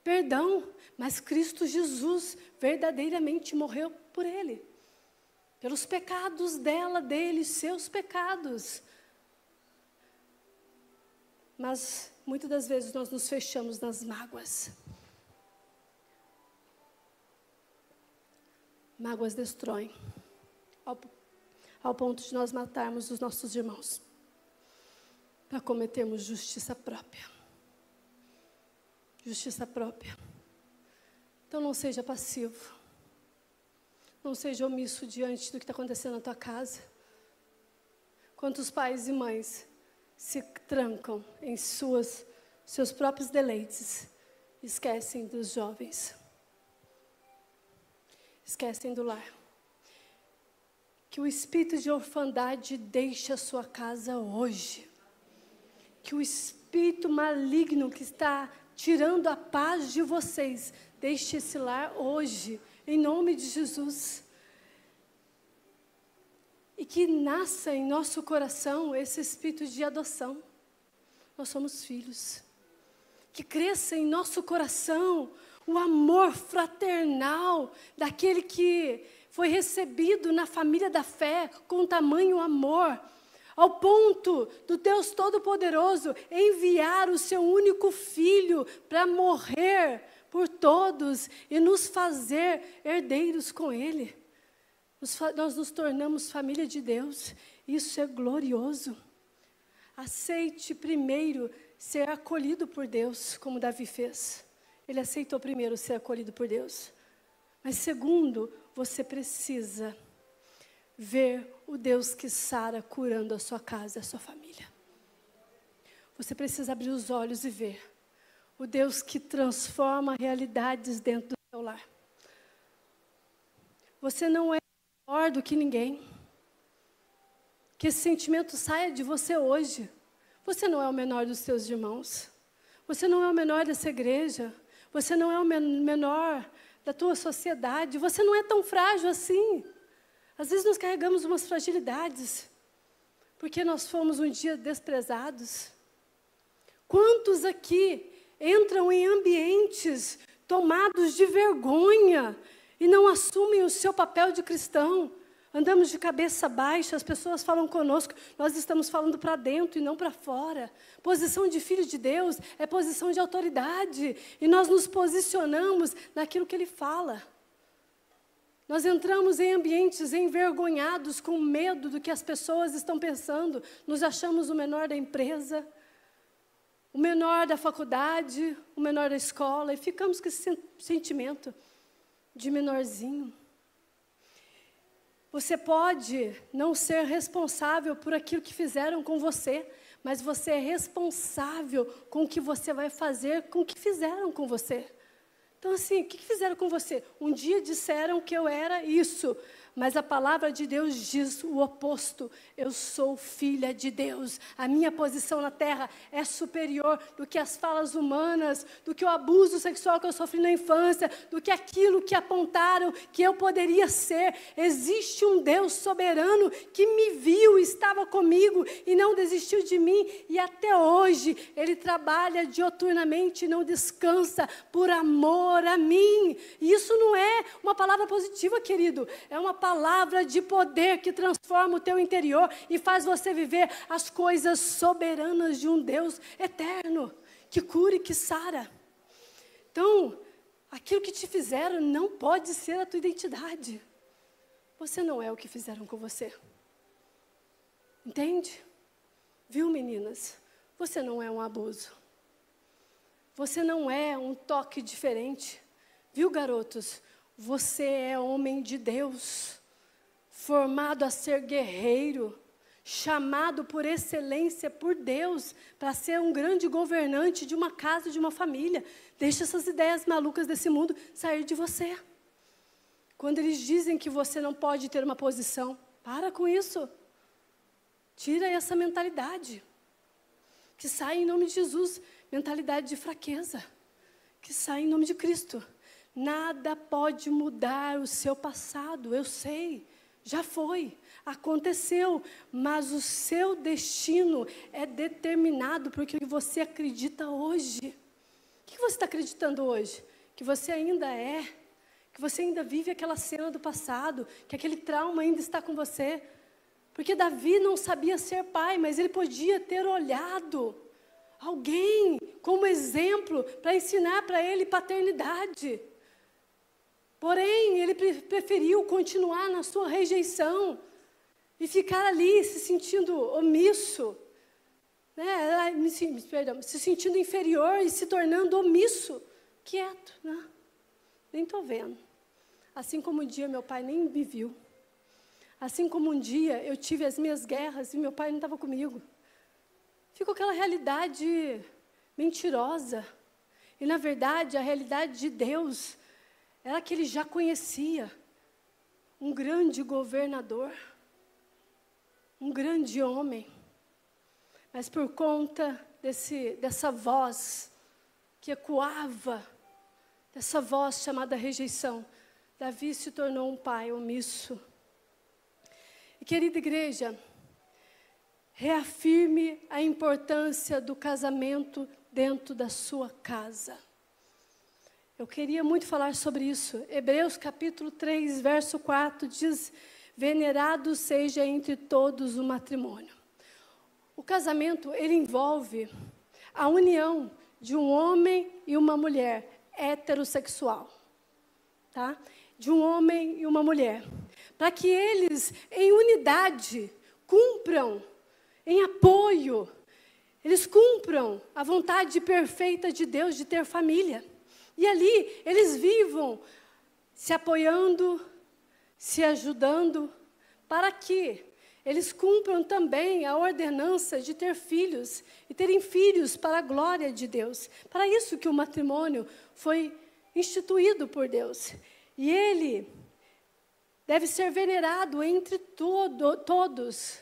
perdão. Mas Cristo Jesus verdadeiramente morreu por ele. Pelos pecados dela, dele, seus pecados. Mas muitas das vezes nós nos fechamos nas mágoas. Mágoas destroem, ao ponto de nós matarmos os nossos irmãos, para cometermos justiça própria. Justiça própria. Então não seja passivo. Não seja omisso diante do que está acontecendo na tua casa. Quantos pais e mães se trancam em seus próprios deleites, esquecem dos jovens, esquecem do lar. Que o espírito de orfandade deixe a sua casa hoje. Que o espírito maligno que está tirando a paz de vocês, deixe esse lar hoje, em nome de Jesus. E que nasça em nosso coração esse espírito de adoção. Nós somos filhos. Que cresça em nosso coração o amor fraternal daquele que foi recebido na família da fé com tamanho amor, ao ponto do Deus Todo-Poderoso enviar o seu único filho para morrer por todos e nos fazer herdeiros com ele. Nós nos tornamos família de Deus. Isso é glorioso. Aceite primeiro ser acolhido por Deus, como Davi fez. Ele aceitou primeiro ser acolhido por Deus. Mas segundo, você precisa ver o Deus que sara curando a sua casa, a sua família. Você precisa abrir os olhos e ver o Deus que transforma realidades dentro do seu lar. Você não é melhor do que ninguém. Que esse sentimento saia de você hoje. Você não é o menor dos seus irmãos. Você não é o menor dessa igreja. Você não é o menor da tua sociedade. Você não é tão frágil assim. Às vezes nós carregamos umas fragilidades, porque nós fomos um dia desprezados. Quantos aqui entram em ambientes tomados de vergonha e não assumem o seu papel de cristão? Andamos de cabeça baixa, as pessoas falam conosco, nós estamos falando para dentro e não para fora. Posição de filho de Deus é posição de autoridade, e nós nos posicionamos naquilo que Ele fala. Nós entramos em ambientes envergonhados, com medo do que as pessoas estão pensando, nos achamos o menor da empresa, o menor da faculdade, o menor da escola, e ficamos com esse sentimento de menorzinho. Você pode não ser responsável por aquilo que fizeram com você, mas você é responsável com o que você vai fazer com o que fizeram com você. Então, assim, o que fizeram com você? Um dia disseram que eu era isso, mas a palavra de Deus diz o oposto. Eu sou filha de Deus. A minha posição na terra é superior do que as falas humanas, do que o abuso sexual que eu sofri na infância, do que aquilo que apontaram que eu poderia ser. Existe um Deus soberano que me viu, estava comigo e não desistiu de mim. E até hoje Ele trabalha dioturnamente e não descansa por amor a mim. E isso não é uma palavra positiva, querido. É uma palavra de poder que transforma o teu interior e faz você viver as coisas soberanas de um Deus eterno, que cura e que sara. Então, aquilo que te fizeram não pode ser a tua identidade. Você não é o que fizeram com você. Entende? Viu, meninas? Você não é um abuso. Você não é um toque diferente. Viu, garotos? Você é homem de Deus, formado a ser guerreiro, chamado por excelência por Deus para ser um grande governante de uma casa, de uma família. Deixa essas ideias malucas desse mundo sair de você. Quando eles dizem que você não pode ter uma posição, para com isso. Tira essa mentalidade. Que sai em nome de Jesus. Mentalidade de fraqueza. Que sai em nome de Cristo. Nada pode mudar o seu passado, eu sei. Já foi, aconteceu, mas o seu destino é determinado por que você acredita hoje. O que você está acreditando hoje? Que você ainda é, que você ainda vive aquela cena do passado, que aquele trauma ainda está com você. Porque Davi não sabia ser pai, mas ele podia ter olhado alguém como exemplo para ensinar para ele paternidade. Porém, ele preferiu continuar na sua rejeição e ficar ali se sentindo omisso, né? Se sentindo inferior e se tornando omisso, quieto, né? Nem estou vendo. Assim como um dia meu pai nem me viu. Assim como um dia eu tive as minhas guerras e meu pai não estava comigo. Ficou aquela realidade mentirosa. E, na verdade, a realidade de Deus era que ele já conhecia um grande governador, um grande homem. Mas por conta dessa voz que ecoava, dessa voz chamada rejeição, Davi se tornou um pai omisso. E, querida igreja, reafirme a importância do casamento dentro da sua casa. Eu queria muito falar sobre isso. Hebreus capítulo 3, verso 4 diz: venerado seja entre todos o matrimônio. O casamento, ele envolve a união de um homem e uma mulher heterossexual, tá? De um homem e uma mulher. Para que eles, em unidade, cumpram, em apoio, eles cumpram a vontade perfeita de Deus de ter família. E ali, eles vivam se apoiando, se ajudando, para que eles cumpram também a ordenança de ter filhos, e terem filhos para a glória de Deus. Para isso que o matrimônio foi instituído por Deus. E ele deve ser venerado entre todos.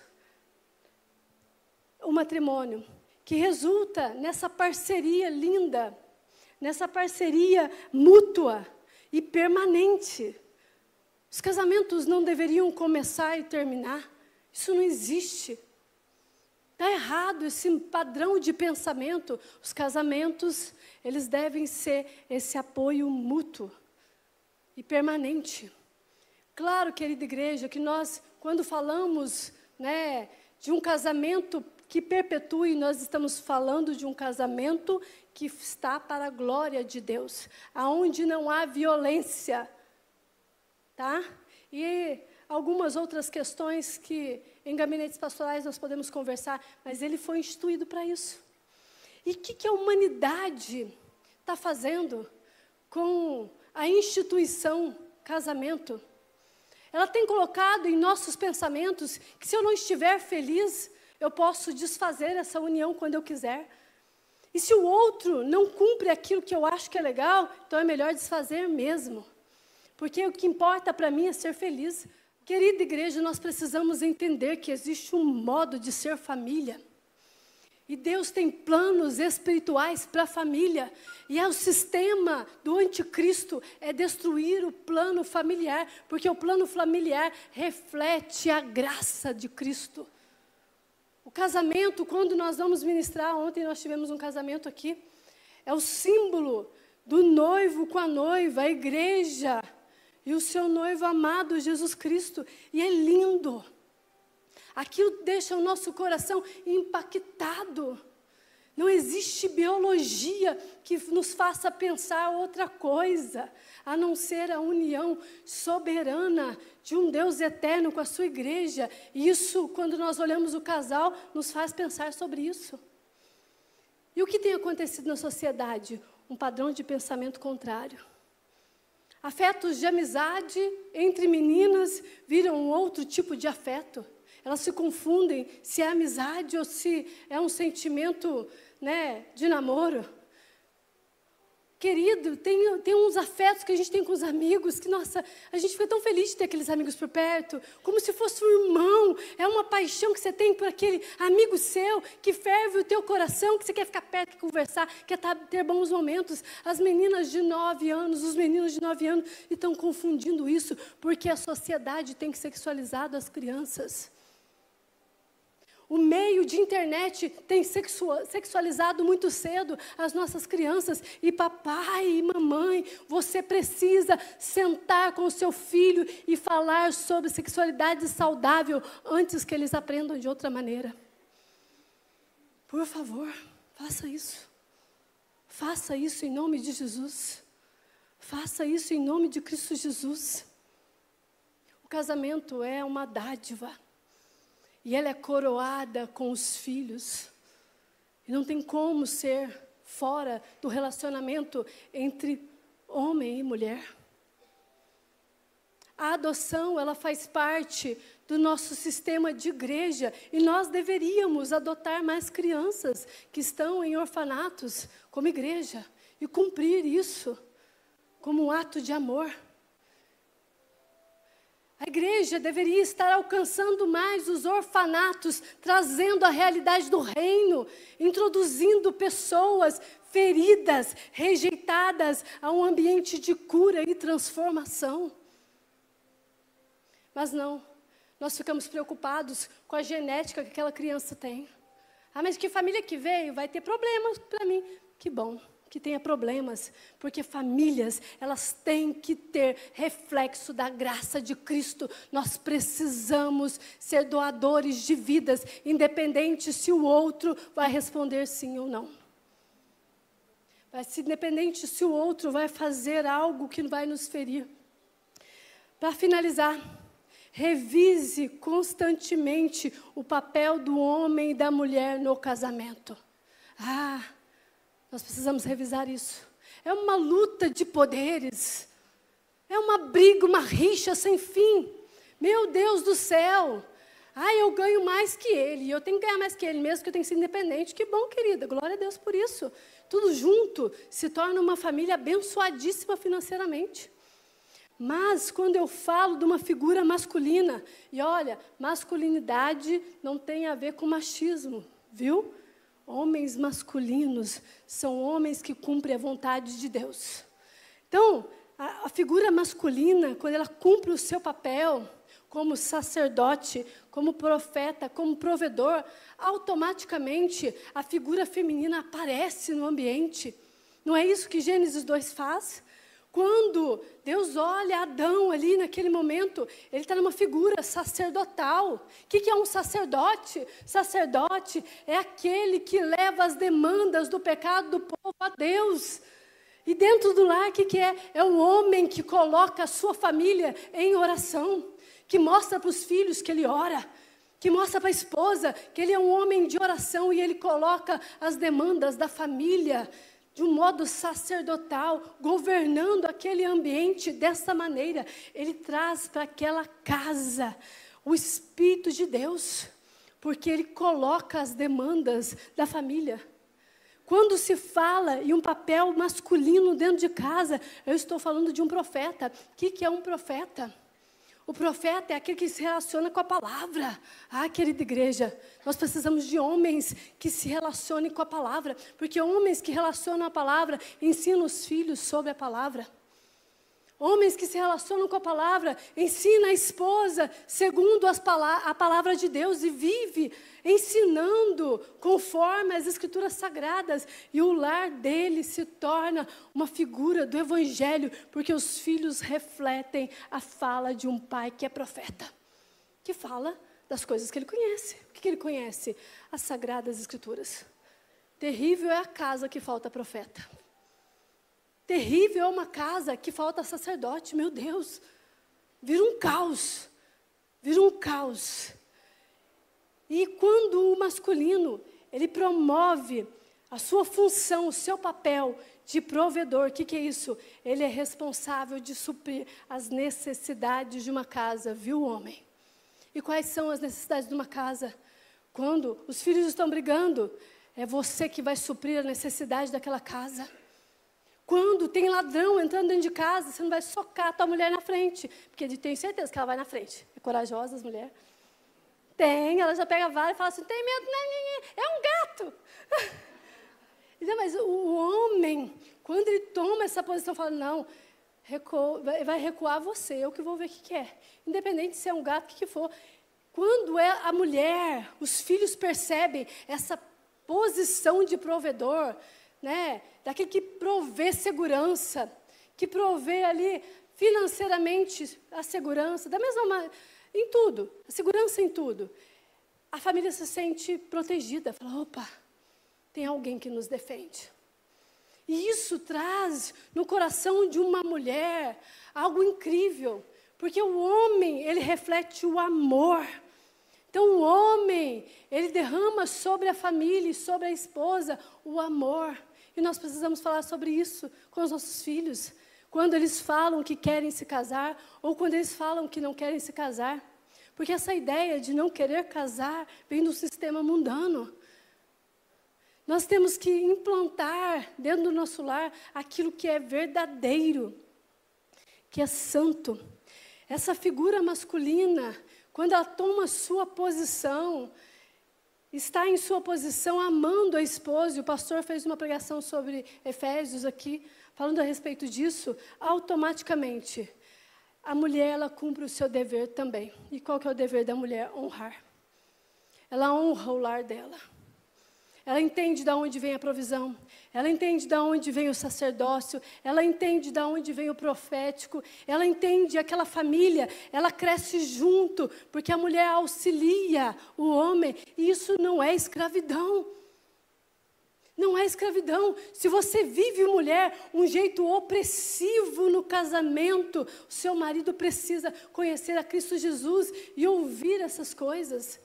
O matrimônio, que resulta nessa parceria linda, nessa parceria mútua e permanente. Os casamentos não deveriam começar e terminar. Isso não existe. Está errado esse padrão de pensamento. Os casamentos, eles devem ser esse apoio mútuo e permanente. Claro, querida igreja, que nós, quando falamos, né, de um casamento que perpetue, nós estamos falando de um casamento que está para a glória de Deus, aonde não há violência, tá? E algumas outras questões que em gabinetes pastorais nós podemos conversar, mas ele foi instituído para isso. E o que a humanidade está fazendo com a instituição casamento? Ela tem colocado em nossos pensamentos que se eu não estiver feliz, eu posso desfazer essa união quando eu quiser. E se o outro não cumpre aquilo que eu acho que é legal, então é melhor desfazer mesmo. Porque o que importa para mim é ser feliz. Querida igreja, nós precisamos entender que existe um modo de ser família. E Deus tem planos espirituais para a família. E o sistema do anticristo é destruir o plano familiar, porque o plano familiar reflete a graça de Cristo. O casamento, quando nós vamos ministrar, ontem nós tivemos um casamento aqui, é o símbolo do noivo com a noiva, a igreja, e o seu noivo amado, Jesus Cristo. E é lindo. Aquilo deixa o nosso coração impactado. Não existe biologia que nos faça pensar outra coisa, a não ser a união soberana de um Deus eterno com a sua igreja. E isso, quando nós olhamos o casal, nos faz pensar sobre isso. E o que tem acontecido na sociedade? Um padrão de pensamento contrário. Afetos de amizade entre meninas viram um outro tipo de afeto. Elas se confundem se é amizade ou se é um sentimento, né, de namoro. Querido, tem uns afetos que a gente tem com os amigos, que, nossa, a gente fica tão feliz de ter aqueles amigos por perto, como se fosse um irmão. É uma paixão que você tem por aquele amigo seu, que ferve o teu coração, que você quer ficar perto, quer conversar, quer ter bons momentos. As meninas de 9 anos, os meninos de 9 anos, estão confundindo isso, porque a sociedade tem sexualizado as crianças. O meio de internet tem sexualizado muito cedo as nossas crianças. E papai e mamãe, você precisa sentar com o seu filho e falar sobre sexualidade saudável antes que eles aprendam de outra maneira. Por favor, faça isso. Faça isso em nome de Jesus. Faça isso em nome de Cristo Jesus. O casamento é uma dádiva. E ela é coroada com os filhos. E não tem como ser fora do relacionamento entre homem e mulher. A adoção, ela faz parte do nosso sistema de igreja. E nós deveríamos adotar mais crianças que estão em orfanatos como igreja. E cumprir isso como um ato de amor. A igreja deveria estar alcançando mais os orfanatos, trazendo a realidade do reino, introduzindo pessoas feridas, rejeitadas a um ambiente de cura e transformação. Mas não, nós ficamos preocupados com a genética que aquela criança tem. Ah, mas que família que veio? Vai ter problemas para mim. Que bom que tenha problemas, porque famílias, elas têm que ter reflexo da graça de Cristo. Nós precisamos ser doadores de vidas, independente se o outro vai responder sim ou não. Independente se o outro vai fazer algo que vai nos ferir. Para finalizar, revise constantemente o papel do homem e da mulher no casamento. Nós precisamos revisar isso. É uma luta de poderes. É uma briga, uma rixa sem fim. Meu Deus do céu. Eu ganho mais que ele. E eu tenho que ganhar mais que ele mesmo, que eu tenho que ser independente. Que bom, querida. Glória a Deus por isso. Tudo junto se torna uma família abençoadíssima financeiramente. Mas quando eu falo de uma figura masculina, e olha, masculinidade não tem a ver com machismo, viu? Homens masculinos são homens que cumprem a vontade de Deus. Então, a figura masculina, quando ela cumpre o seu papel como sacerdote, como profeta, como provedor, automaticamente a figura feminina aparece no ambiente. Não é isso que Gênesis 2 faz? Quando Deus olha Adão ali naquele momento, ele está numa figura sacerdotal. O que é um sacerdote? Sacerdote é aquele que leva as demandas do pecado do povo a Deus. E dentro do lar, o que é? É o homem que coloca a sua família em oração, que mostra para os filhos que ele ora, que mostra para a esposa que ele é um homem de oração e ele coloca as demandas da família de um modo sacerdotal, governando aquele ambiente dessa maneira. Ele traz para aquela casa o Espírito de Deus, porque ele coloca as demandas da família. Quando se fala em um papel masculino dentro de casa, eu estou falando de um profeta. O que é um profeta? O profeta é aquele que se relaciona com a palavra. Querida igreja, nós precisamos de homens que se relacionem com a palavra, porque homens que relacionam a palavra ensinam os filhos sobre a palavra. Homens que se relacionam com a palavra ensinam a esposa segundo a palavra de Deus e vive ensinando conforme as escrituras sagradas. E o lar dele se torna uma figura do evangelho, porque os filhos refletem a fala de um pai que é profeta, que fala das coisas que ele conhece. O que ele conhece? As sagradas escrituras. Terrível é a casa que falta profeta. Terrível é uma casa que falta sacerdote, meu Deus. Vira um caos. Vira um caos. E quando o masculino, ele promove a sua função, o seu papel de provedor, o que é isso? Ele é responsável de suprir as necessidades de uma casa, viu, homem? E quais são as necessidades de uma casa? Quando os filhos estão brigando, é você que vai suprir a necessidade daquela casa. Quando tem ladrão entrando dentro de casa, você não vai socar a tua mulher na frente, porque eu tenho certeza que ela vai na frente. É corajosa as mulheres. Tem, ela já pega a vara e fala assim, tem medo, não, é um gato. Então, mas o homem, quando ele toma essa posição, fala, não, vai recuar você, eu que vou ver o que é. Independente se é um gato, o que for. Quando é a mulher, os filhos percebem essa posição de provedor, né, daquele que provê segurança, que provê ali financeiramente a segurança, da mesma maneira, em tudo, a segurança em tudo. A família se sente protegida, fala, opa, tem alguém que nos defende. E isso traz no coração de uma mulher algo incrível, porque o homem, ele reflete o amor. Então, o homem, ele derrama sobre a família e sobre a esposa o amor. E nós precisamos falar sobre isso com os nossos filhos. Quando eles falam que querem se casar, ou quando eles falam que não querem se casar. Porque essa ideia de não querer casar vem do sistema mundano. Nós temos que implantar dentro do nosso lar aquilo que é verdadeiro, que é santo. Essa figura masculina, quando ela toma sua posição, está em sua posição amando a esposa, e o pastor fez uma pregação sobre Efésios aqui, falando a respeito disso, automaticamente, a mulher, ela cumpre o seu dever também. E qual que é o dever da mulher? Honrar. Ela honra o lar dela. Ela entende de onde vem a provisão, ela entende de onde vem o sacerdócio, ela entende de onde vem o profético, ela entende aquela família, ela cresce junto, porque a mulher auxilia o homem, e isso não é escravidão. Não é escravidão. Se você vive, mulher, um jeito opressivo no casamento, o seu marido precisa conhecer a Cristo Jesus e ouvir essas coisas.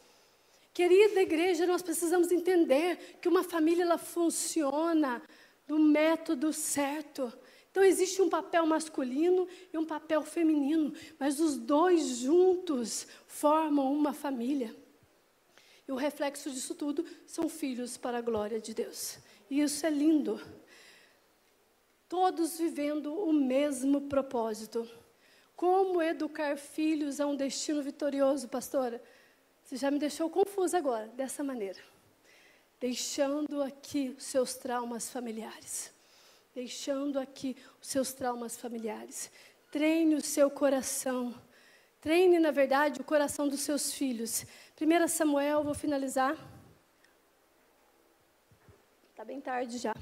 Querida igreja, nós precisamos entender que uma família, ela funciona no método certo. Então, existe um papel masculino e um papel feminino, mas os dois juntos formam uma família. E o reflexo disso tudo são filhos para a glória de Deus. E isso é lindo. Todos vivendo o mesmo propósito. Como educar filhos a um destino vitorioso, pastora? Você já me deixou confusa agora, dessa maneira. Deixando aqui os seus traumas familiares. Deixando aqui os seus traumas familiares. Treine o seu coração. Treine, na verdade, o coração dos seus filhos. 1 Samuel, vou finalizar. Está bem tarde já.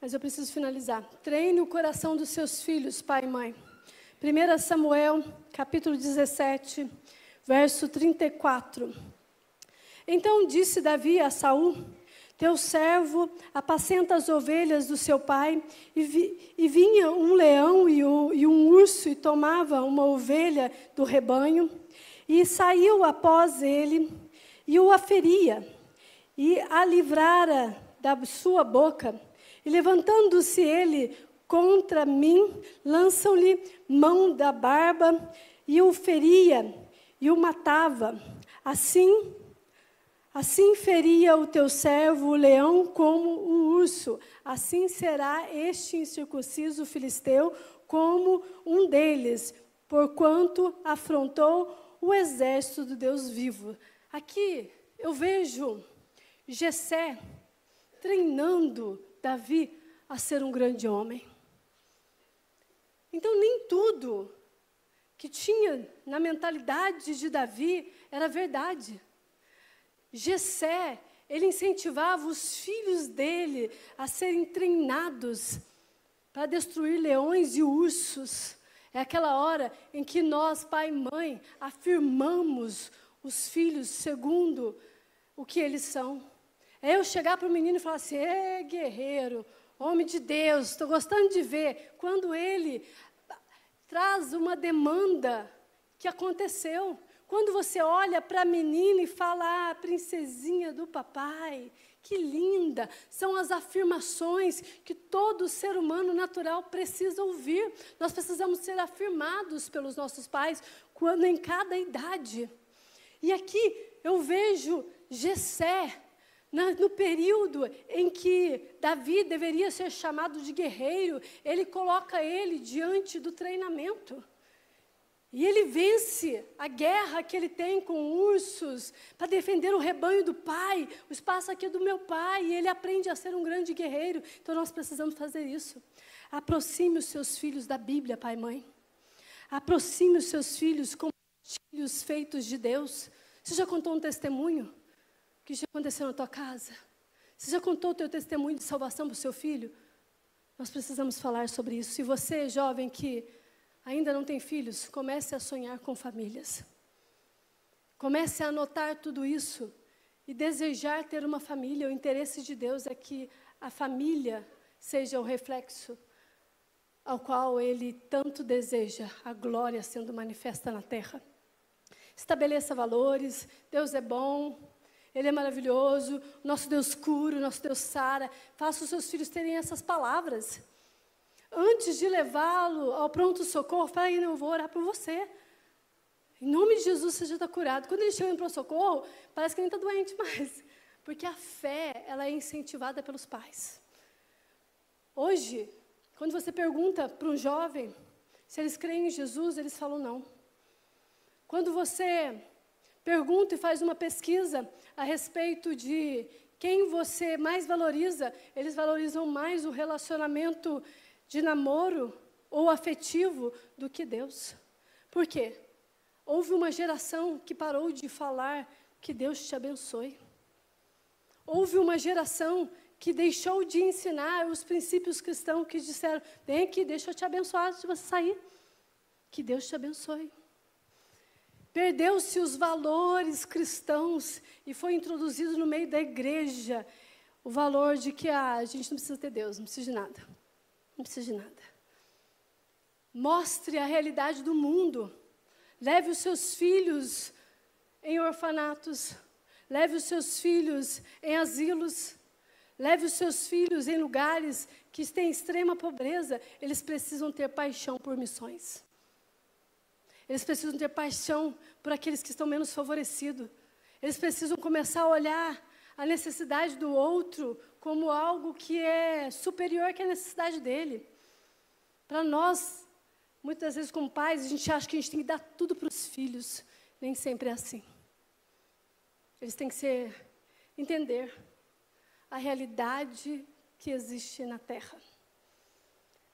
Mas eu preciso finalizar. Treine o coração dos seus filhos, pai e mãe. 1 Samuel, capítulo 17, verso 34. Então disse Davi a Saul, teu servo apacenta as ovelhas do seu pai, e vinha um leão e um urso, e tomava uma ovelha do rebanho, e saiu após ele, e o aferia, e a livrara da sua boca, e levantando-se ele contra mim, lançam-lhe mão da barba, e o feria, e o matava. Assim feria o teu servo o leão como o urso. Assim será este incircunciso filisteu como um deles, porquanto afrontou o exército do Deus vivo. Aqui eu vejo Jessé treinando Davi a ser um grande homem. Então nem tudo que tinha na mentalidade de Davi era verdade. Jessé, ele incentivava os filhos dele a serem treinados para destruir leões e ursos. É aquela hora em que nós, pai e mãe, afirmamos os filhos segundo o que eles são. É eu chegar para o menino e falar assim, guerreiro, homem de Deus, estou gostando de ver. Quando ele traz uma demanda que aconteceu, quando você olha para a menina e fala, princesinha do papai, que linda, são as afirmações que todo ser humano natural precisa ouvir. Nós precisamos ser afirmados pelos nossos pais, em cada idade. E aqui eu vejo Jessé, no período em que Davi deveria ser chamado de guerreiro, ele coloca ele diante do treinamento. E ele vence a guerra que ele tem com ursos, para defender o rebanho do pai, o espaço aqui do meu pai, e ele aprende a ser um grande guerreiro. Então nós precisamos fazer isso. Aproxime os seus filhos da Bíblia, pai e mãe. Aproxime os seus filhos com filhos feitos de Deus. Você já contou um testemunho que já aconteceu na tua casa? Você já contou o teu testemunho de salvação para o seu filho? Nós precisamos falar sobre isso. Se você, jovem, que ainda não tem filhos, comece a sonhar com famílias. Comece a anotar tudo isso e desejar ter uma família. O interesse de Deus é que a família seja o reflexo ao qual Ele tanto deseja, a glória sendo manifesta na terra. Estabeleça valores. Deus é bom, Ele é maravilhoso, nosso Deus cura, nosso Deus sara. Faça os seus filhos terem essas palavras. Antes de levá-lo ao pronto-socorro, fala, eu vou orar por você. Em nome de Jesus, você já está curado. Quando ele chega no pronto-socorro, parece que nem está doente mais. Porque a fé, ela é incentivada pelos pais. Hoje, quando você pergunta para um jovem se eles creem em Jesus, eles falam não. Quando você pergunta e faz uma pesquisa a respeito de quem você mais valoriza, eles valorizam mais o relacionamento de namoro ou afetivo do que Deus. Por quê? Houve uma geração que parou de falar que Deus te abençoe. Houve uma geração que deixou de ensinar os princípios cristãos, que disseram, vem aqui, deixa eu te abençoar antes de você sair. Que Deus te abençoe. Perdeu-se os valores cristãos e foi introduzido no meio da igreja o valor de que a gente não precisa ter Deus, não precisa de nada. Não precisa de nada. Mostre a realidade do mundo. Leve os seus filhos em orfanatos. Leve os seus filhos em asilos. Leve os seus filhos em lugares que têm extrema pobreza. Eles precisam ter paixão por missões. Eles precisam ter paixão por aqueles que estão menos favorecidos. Eles precisam começar a olhar a necessidade do outro como algo que é superior que a necessidade dele. Para nós, muitas vezes como pais, a gente acha que a gente tem que dar tudo para os filhos. Nem sempre é assim. Eles têm que entender a realidade que existe na Terra.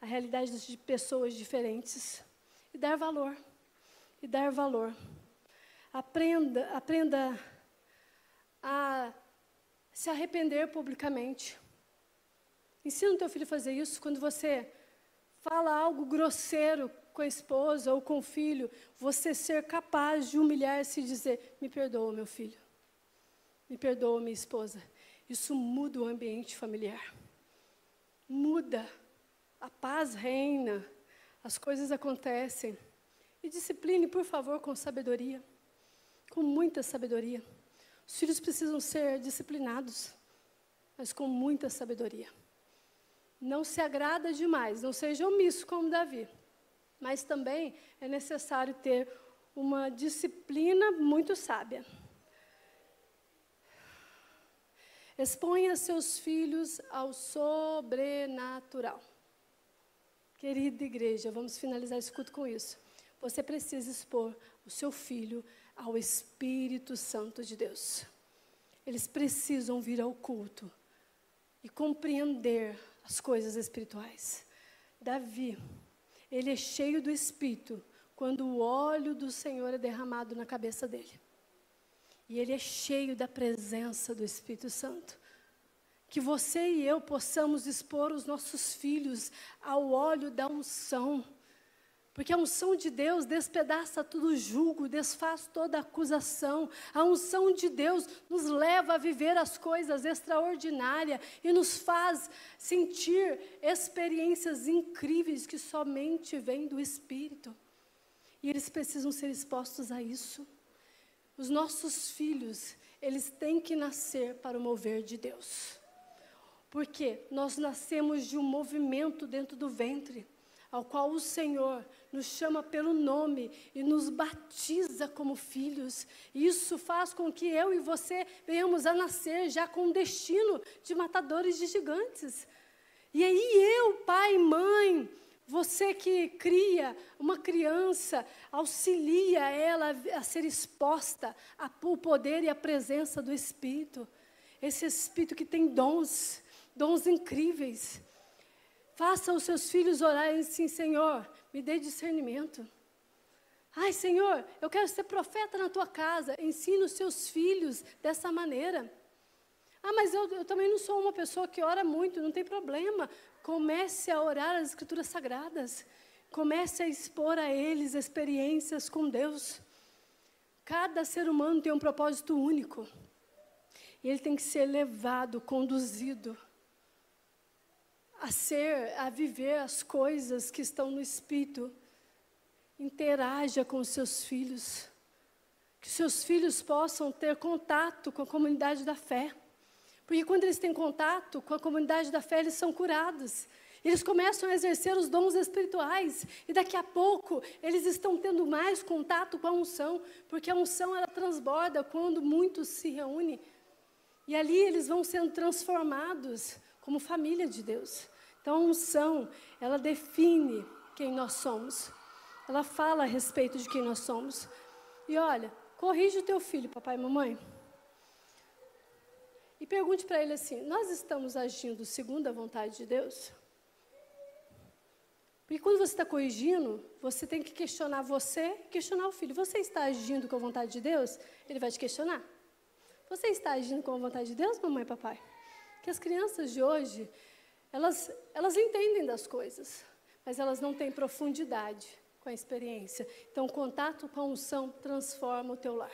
A realidade de pessoas diferentes. E dar valor. E dar valor. Aprenda a se arrepender publicamente. Ensina o teu filho a fazer isso. Quando você fala algo grosseiro com a esposa ou com o filho, você ser capaz de humilhar-se e dizer, me perdoa, meu filho. Me perdoa, minha esposa. Isso muda o ambiente familiar. Muda. A paz reina. As coisas acontecem. E discipline, por favor, com sabedoria. Com muita sabedoria. Os filhos precisam ser disciplinados, mas com muita sabedoria. Não se agrada demais, não seja omisso como Davi. Mas também é necessário ter uma disciplina muito sábia. Exponha seus filhos ao sobrenatural. Querida igreja, vamos finalizar esse culto com isso. Você precisa expor o seu filho ao Espírito Santo de Deus. Eles precisam vir ao culto e compreender as coisas espirituais. Davi, ele é cheio do Espírito quando o óleo do Senhor é derramado na cabeça dele. E ele é cheio da presença do Espírito Santo. Que você e eu possamos expor os nossos filhos ao óleo da unção. Porque a unção de Deus despedaça todo o jugo, desfaz toda a acusação. A unção de Deus nos leva a viver as coisas extraordinárias e nos faz sentir experiências incríveis que somente vêm do Espírito. E eles precisam ser expostos a isso. os nossos filhos, eles têm que nascer para o mover de Deus. Porque nós nascemos de um movimento dentro do ventre, ao qual o Senhor nos chama pelo nome e nos batiza como filhos. E isso faz com que eu e você venhamos a nascer já com um destino de matadores de gigantes. E aí eu, pai, mãe, você que cria uma criança, auxilia ela a ser exposta ao poder e à presença do Espírito. Esse Espírito que tem dons incríveis. Faça os seus filhos orarem assim: Senhor, me dê discernimento. Ai, Senhor, eu quero ser profeta na tua casa. Ensina os seus filhos dessa maneira. Ah, mas eu também não sou uma pessoa que ora muito, não tem problema. Comece a orar as Escrituras Sagradas. Comece a expor a eles experiências com Deus. Cada ser humano tem um propósito único. E ele tem que ser levado, conduzido a viver as coisas que estão no Espírito. Interaja com os seus filhos. Que seus filhos possam ter contato com a comunidade da fé. Porque quando eles têm contato com a comunidade da fé, eles são curados. Eles começam a exercer os dons espirituais. E daqui a pouco, eles estão tendo mais contato com a unção. Porque a unção, ela transborda quando muitos se reúnem. E ali eles vão sendo transformados como família de Deus. Então a unção, ela define quem nós somos. Ela fala a respeito de quem nós somos. E olha, corrige o teu filho, papai e mamãe. E pergunte para ele assim: nós estamos agindo segundo a vontade de Deus? Porque quando você está corrigindo, você tem que questionar você, questionar o filho. Você está agindo com a vontade de Deus? Ele vai te questionar. Você está agindo com a vontade de Deus, mamãe e papai? Que as crianças de hoje, elas entendem das coisas, mas elas não têm profundidade com a experiência. Então, o contato com a unção transforma o teu lar.